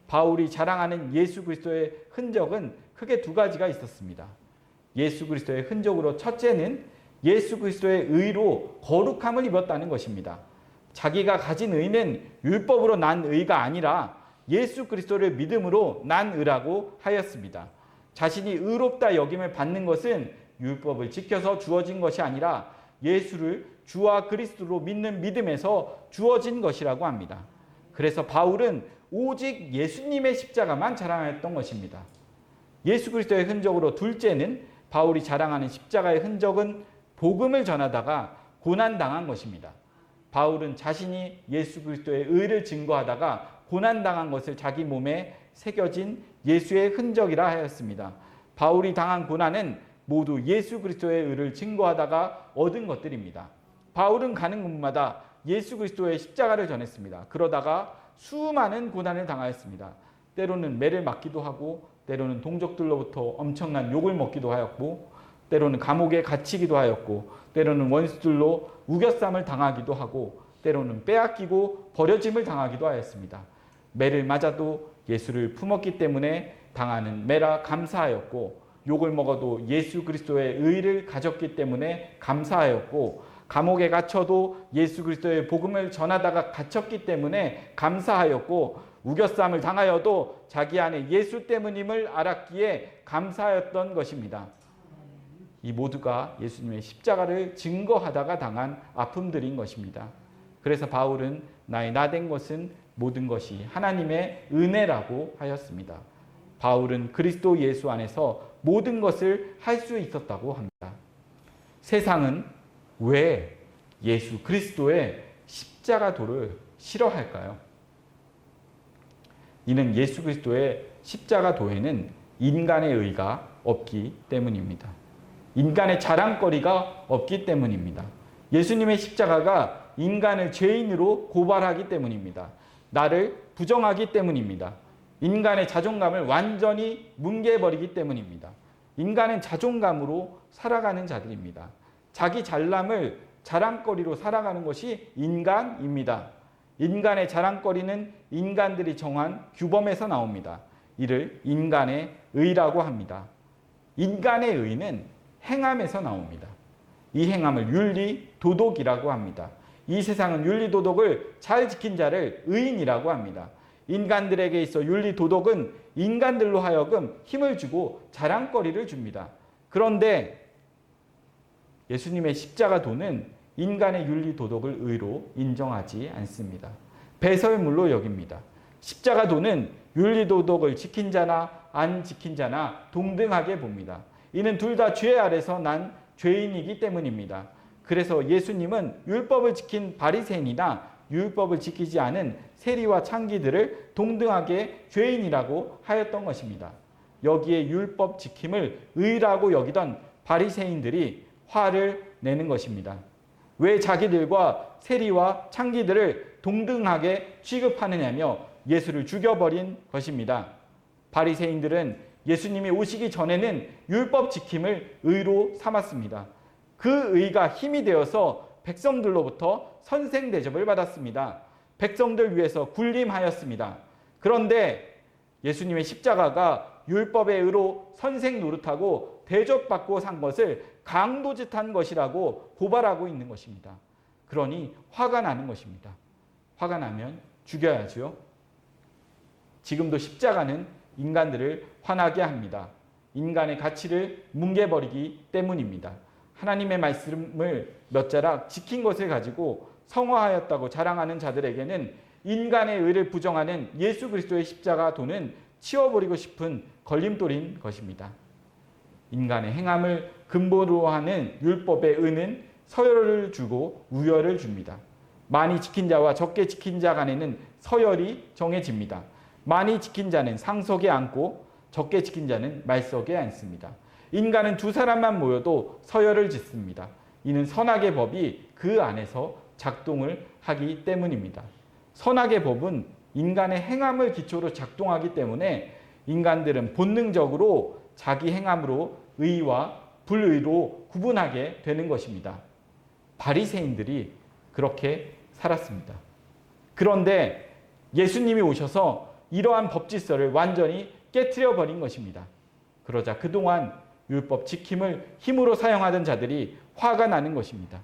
바울이 자랑하는 예수 그리스도의 흔적은 크게 두 가지가 있었습니다. 예수 그리스도의 흔적으로 첫째는 예수 그리스도의 의로 거룩함을 입었다는 것입니다. 자기가 가진 의는 율법으로 난 의가 아니라 예수 그리스도를 믿음으로 난 의라고 하였습니다. 자신이 의롭다 여김을 받는 것은 율법을 지켜서 주어진 것이 아니라 예수를 주와 그리스도로 믿는 믿음에서 주어진 것이라고 합니다. 그래서 바울은 오직 예수님의 십자가만 자랑하였던 것입니다. 예수 그리스도의 흔적으로 둘째는 바울이 자랑하는 십자가의 흔적은 복음을 전하다가 고난당한 것입니다. 바울은 자신이 예수 그리스도의 의를 증거하다가 고난당한 것을 자기 몸에 새겨진 예수의 흔적이라 하였습니다. 바울이 당한 고난은 모두 예수 그리스도의 의를 증거하다가 얻은 것들입니다. 바울은 가는 곳마다 예수 그리스도의 십자가를 전했습니다. 그러다가 수많은 고난을 당하였습니다. 때로는 매를 맞기도 하고, 때로는 동족들로부터 엄청난 욕을 먹기도 하였고, 때로는 감옥에 갇히기도 하였고, 때로는 원수들로 우겨쌈을 당하기도 하고, 때로는 빼앗기고 버려짐을 당하기도 하였습니다. 매를 맞아도 예수를 품었기 때문에 당하는 매라 감사하였고, 욕을 먹어도 예수 그리스도의 의를 가졌기 때문에 감사하였고, 감옥에 갇혀도 예수 그리스도의 복음을 전하다가 갇혔기 때문에 감사하였고, 우겨쌈을 당하여도 자기 안에 예수 때문임을 알았기에 감사하였던 것입니다. 이 모두가 예수님의 십자가를 증거하다가 당한 아픔들인 것입니다. 그래서 바울은 나의 나된 것은 모든 것이 하나님의 은혜라고 하였습니다. 바울은 그리스도 예수 안에서 모든 것을 할 수 있었다고 합니다. 세상은 왜 예수 그리스도의 십자가 도를 싫어할까요? 이는 예수 그리스도의 십자가 도에는 인간의 의가 없기 때문입니다. 인간의 자랑거리가 없기 때문입니다. 예수님의 십자가가 인간을 죄인으로 고발하기 때문입니다. 나를 부정하기 때문입니다. 인간의 자존감을 완전히 뭉개버리기 때문입니다. 인간은 자존감으로 살아가는 자들입니다. 자기 잘남을 자랑거리로 살아가는 것이 인간입니다. 인간의 자랑거리는 인간들이 정한 규범에서 나옵니다. 이를 인간의 의라고 합니다. 인간의 의는 행함에서 나옵니다. 이 행함을 윤리, 도덕이라고 합니다. 이 세상은 윤리, 도덕을 잘 지킨 자를 의인이라고 합니다. 인간들에게 있어 윤리, 도덕은 인간들로 하여금 힘을 주고 자랑거리를 줍니다. 그런데 예수님의 십자가 도는 인간의 윤리, 도덕을 의로 인정하지 않습니다. 배설물로 여깁니다. 십자가 도는 윤리, 도덕을 지킨 자나 안 지킨 자나 동등하게 봅니다. 이는 둘 다 죄 아래서 난 죄인이기 때문입니다. 그래서 예수님은 율법을 지킨 바리새인이나 율법을 지키지 않은 세리와 창기들을 동등하게 죄인이라고 하였던 것입니다. 여기에 율법 지킴을 의라고 여기던 바리새인들이 화를 내는 것입니다. 왜 자기들과 세리와 창기들을 동등하게 취급하느냐며 예수를 죽여버린 것입니다. 바리새인들은 예수님이 오시기 전에는 율법 지킴을 의로 삼았습니다. 그 의가 힘이 되어서 백성들로부터 선생 대접을 받았습니다. 백성들 위해서 군림하였습니다. 그런데 예수님의 십자가가 율법의 의로 선생 노릇하고 대접받고 산 것을 강도짓한 것이라고 고발하고 있는 것입니다. 그러니 화가 나는 것입니다. 화가 나면 죽여야죠. 지금도 십자가는 인간들을 화나게 합니다. 인간의 가치를 뭉개버리기 때문입니다. 하나님의 말씀을 몇 자락 지킨 것을 가지고 성화하였다고 자랑하는 자들에게는 인간의 의를 부정하는 예수 그리스도의 십자가 도는 치워버리고 싶은 걸림돌인 것입니다. 인간의 행함을 근본으로 하는 율법의 의는 서열을 주고 우열을 줍니다. 많이 지킨 자와 적게 지킨 자 간에는 서열이 정해집니다. 많이 지킨 자는 상석에 앉고 적게 지킨 자는 말석에 앉습니다. 인간은 두 사람만 모여도 서열을 짓습니다. 이는 선악의 법이 그 안에서 작동을 하기 때문입니다. 선악의 법은 인간의 행함을 기초로 작동하기 때문에 인간들은 본능적으로 자기 행함으로 의와 불의로 구분하게 되는 것입니다. 바리새인들이 그렇게 살았습니다. 그런데 예수님이 오셔서 이러한 법질서를 완전히 깨트려 버린 것입니다. 그러자 그동안 율법 지킴을 힘으로 사용하던 자들이 화가 나는 것입니다.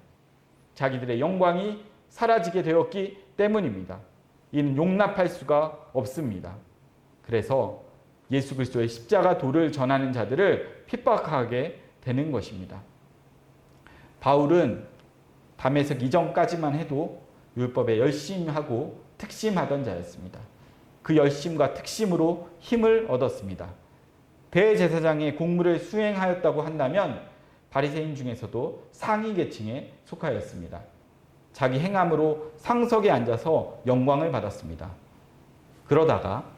자기들의 영광이 사라지게 되었기 때문입니다. 이는 용납할 수가 없습니다. 그래서 예수 그리스도의 십자가 도를 전하는 자들을 핍박하게 되는 것입니다. 바울은 다메섹 이전까지만 해도 율법에 열심하고 특심하던 자였습니다. 그 열심과 특심으로 힘을 얻었습니다. 대제사장의 공무를 수행하였다고 한다면 바리새인 중에서도 상위 계층에 속하였습니다. 자기 행함으로 상석에 앉아서 영광을 받았습니다. 그러다가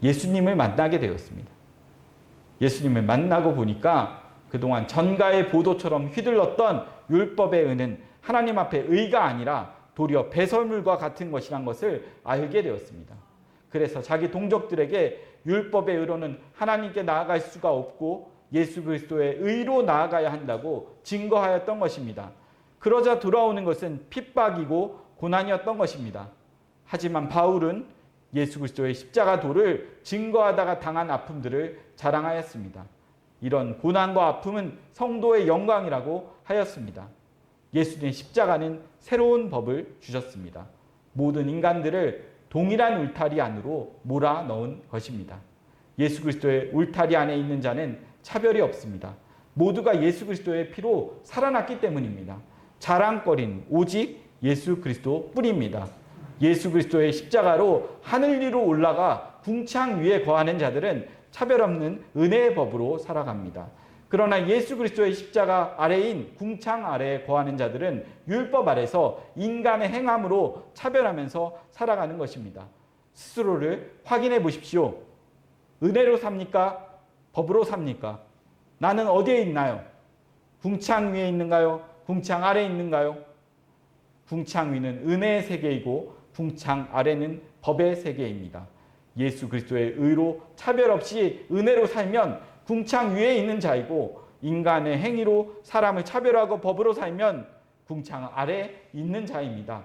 예수님을 만나게 되었습니다. 예수님을 만나고 보니까 그동안 전가의 보도처럼 휘둘렀던 율법의 의는 하나님 앞에 의가 아니라 도리어 배설물과 같은 것이란 것을 알게 되었습니다. 그래서 자기 동족들에게 율법의 의로는 하나님께 나아갈 수가 없고 예수 그리스도의 의로 나아가야 한다고 증거하였던 것입니다. 그러자 돌아오는 것은 핍박이고 고난이었던 것입니다. 하지만 바울은 예수 그리스도의 십자가 도를 증거하다가 당한 아픔들을 자랑하였습니다. 이런 고난과 아픔은 성도의 영광이라고 하였습니다. 예수님의 십자가는 새로운 법을 주셨습니다. 모든 인간들을 동일한 울타리 안으로 몰아넣은 것입니다. 예수 그리스도의 울타리 안에 있는 자는 차별이 없습니다. 모두가 예수 그리스도의 피로 살아났기 때문입니다. 자랑거리는 오직 예수 그리스도 뿐입니다. 예수 그리스도의 십자가로 하늘 위로 올라가 궁창 위에 거하는 자들은 차별 없는 은혜의 법으로 살아갑니다. 그러나 예수 그리스도의 십자가 아래인 궁창 아래에 거하는 자들은 율법 아래서 인간의 행함으로 차별하면서 살아가는 것입니다. 스스로를 확인해 보십시오. 은혜로 삽니까? 법으로 삽니까? 나는 어디에 있나요? 궁창 위에 있는가요? 궁창 아래에 있는가요? 궁창 위는 은혜의 세계이고 궁창 아래는 법의 세계입니다. 예수 그리스도의 의로 차별 없이 은혜로 살면 궁창 위에 있는 자이고, 인간의 행위로 사람을 차별하고 법으로 살면 궁창 아래에 있는 자입니다.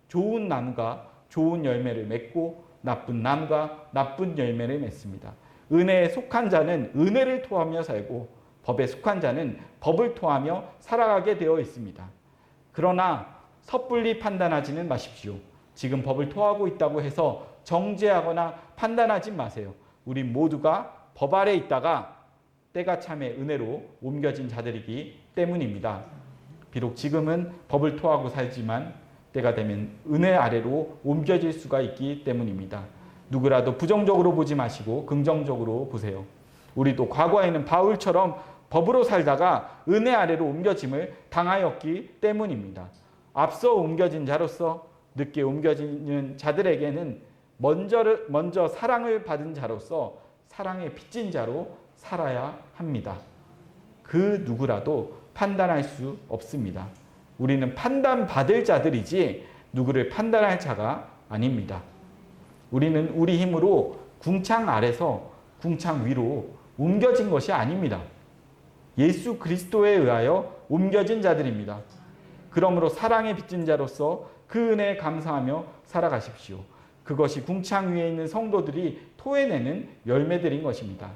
좋은 나무가 좋은 열매를 맺고 나쁜 나무가 나쁜 열매를 맺습니다. 은혜에 속한 자는 은혜를 토하며 살고 법에 속한 자는 법을 토하며 살아가게 되어 있습니다. 그러나 섣불리 판단하지는 마십시오. 지금 법을 토하고 있다고 해서 정죄하거나 판단하지 마세요. 우리 모두가 법 아래 있다가 때가 참에 은혜로 옮겨진 자들이기 때문입니다. 비록 지금은 법을 토하고 살지만 때가 되면 은혜 아래로 옮겨질 수가 있기 때문입니다. 누구라도 부정적으로 보지 마시고 긍정적으로 보세요. 우리도 과거에는 바울처럼 법으로 살다가 은혜 아래로 옮겨짐을 당하였기 때문입니다. 앞서 옮겨진 자로서 늦게 옮겨지는 자들에게는 먼저 사랑을 받은 자로서 사랑에 빚진 자로 살아야 합니다. 그 누구라도 판단할 수 없습니다. 우리는 판단받을 자들이지 누구를 판단할 자가 아닙니다. 우리는 우리 힘으로 궁창 아래서 궁창 위로 옮겨진 것이 아닙니다. 예수 그리스도에 의하여 옮겨진 자들입니다. 그러므로 사랑에 빚진 자로서 그 은혜에 감사하며 살아가십시오. 그것이 궁창 위에 있는 성도들이 토해내는 열매들인 것입니다.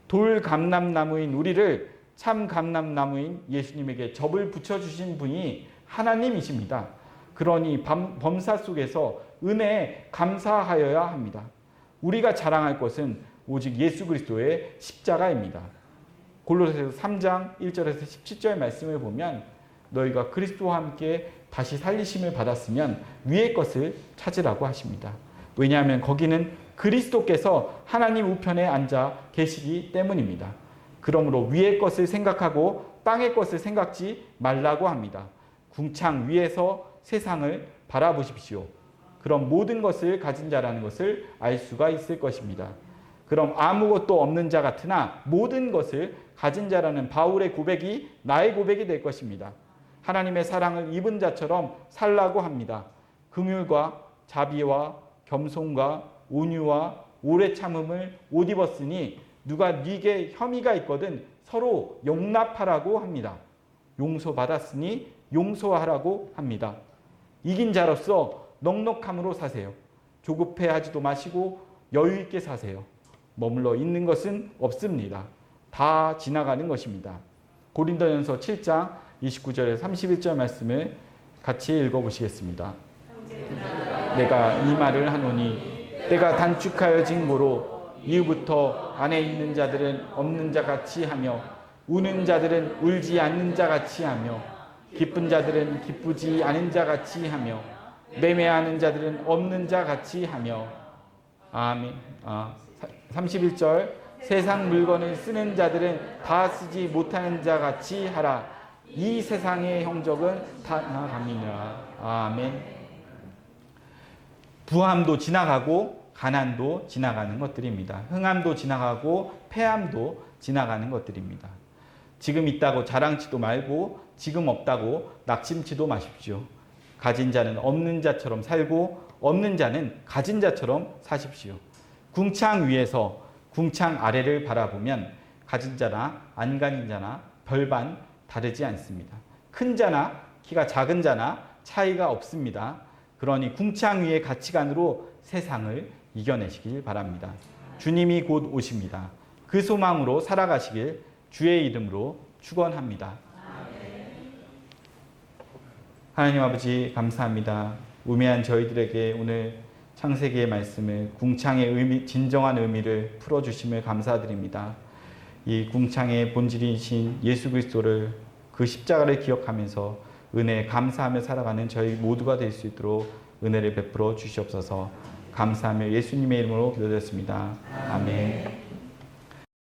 돌 감람나무인 우리를 참 감람나무인 예수님에게 접을 붙여주신 분이 하나님이십니다. 그러니 범사 속에서 은혜에 감사하여야 합니다. 우리가 자랑할 것은 오직 예수 그리스도의 십자가입니다. 골로새서 3장 1절에서 17절 말씀을 보면 너희가 그리스도와 함께 다시 살리심을 받았으면 위의 것을 찾으라고 하십니다. 왜냐하면 거기는 그리스도께서 하나님 우편에 앉아 계시기 때문입니다. 그러므로 위의 것을 생각하고 땅의 것을 생각지 말라고 합니다. 궁창 위에서 세상을 바라보십시오. 그럼 모든 것을 가진 자라는 것을 알 수가 있을 것입니다. 그럼 아무것도 없는 자 같으나 모든 것을 가진 자라는 바울의 고백이 나의 고백이 될 것입니다. 하나님의 사랑을 입은 자처럼 살라고 합니다. 긍휼과 자비와 겸손과 온유와 오래 참음을 옷 입었으니 누가 네게 혐의가 있거든 서로 용납하라고 합니다. 용서받았으니 용서하라고 합니다. 이긴 자로서 넉넉함으로 사세요. 조급해하지도 마시고 여유 있게 사세요. 머물러 있는 것은 없습니다. 다 지나가는 것입니다. 고린도전서 7장 29절에서 31절 말씀을 같이 읽어보시겠습니다. 내가 이 말을 하노니 때가 단축하여진 고로 이후부터 안에 있는 자들은 없는 자 같이 하며 우는 자들은 울지 않는 자 같이 하며 기쁜 자들은 기쁘지 않은 자 같이 하며 매매하는 자들은 없는 자 같이 하며 아멘. 31절 세상 물건을 쓰는 자들은 다 쓰지 못하는 자 같이 하라. 이 세상의 형적은 다 나갑니다. 아멘. 부함도 지나가고 가난도 지나가는 것들입니다. 흥함도 지나가고 패함도 지나가는 것들입니다. 지금 있다고 자랑치도 말고 지금 없다고 낙심치도 마십시오. 가진 자는 없는 자처럼 살고 없는 자는 가진 자처럼 사십시오. 궁창 위에서 궁창 아래를 바라보면 가진 자나 안 가진 자나 별반 다르지 않습니다. 큰 자나 키가 작은 자나 차이가 없습니다. 그러니 궁창 위의 가치관으로 세상을 이겨내시길 바랍니다. 주님이 곧 오십니다. 그 소망으로 살아가시길 주의 이름으로 축원합니다. 하나님 아버지 감사합니다. 우매한 저희들에게 오늘 창세기의 말씀을 궁창의 의미, 진정한 의미를 풀어주심을 감사드립니다. 이 궁창의 본질이신 예수 그리스도를 그 십자가를 기억하면서 은혜에 감사하며 살아가는 저희 모두가 될 수 있도록 은혜를 베풀어 주시옵소서. 감사하며 예수님의 이름으로 기도드렸습니다. 아멘.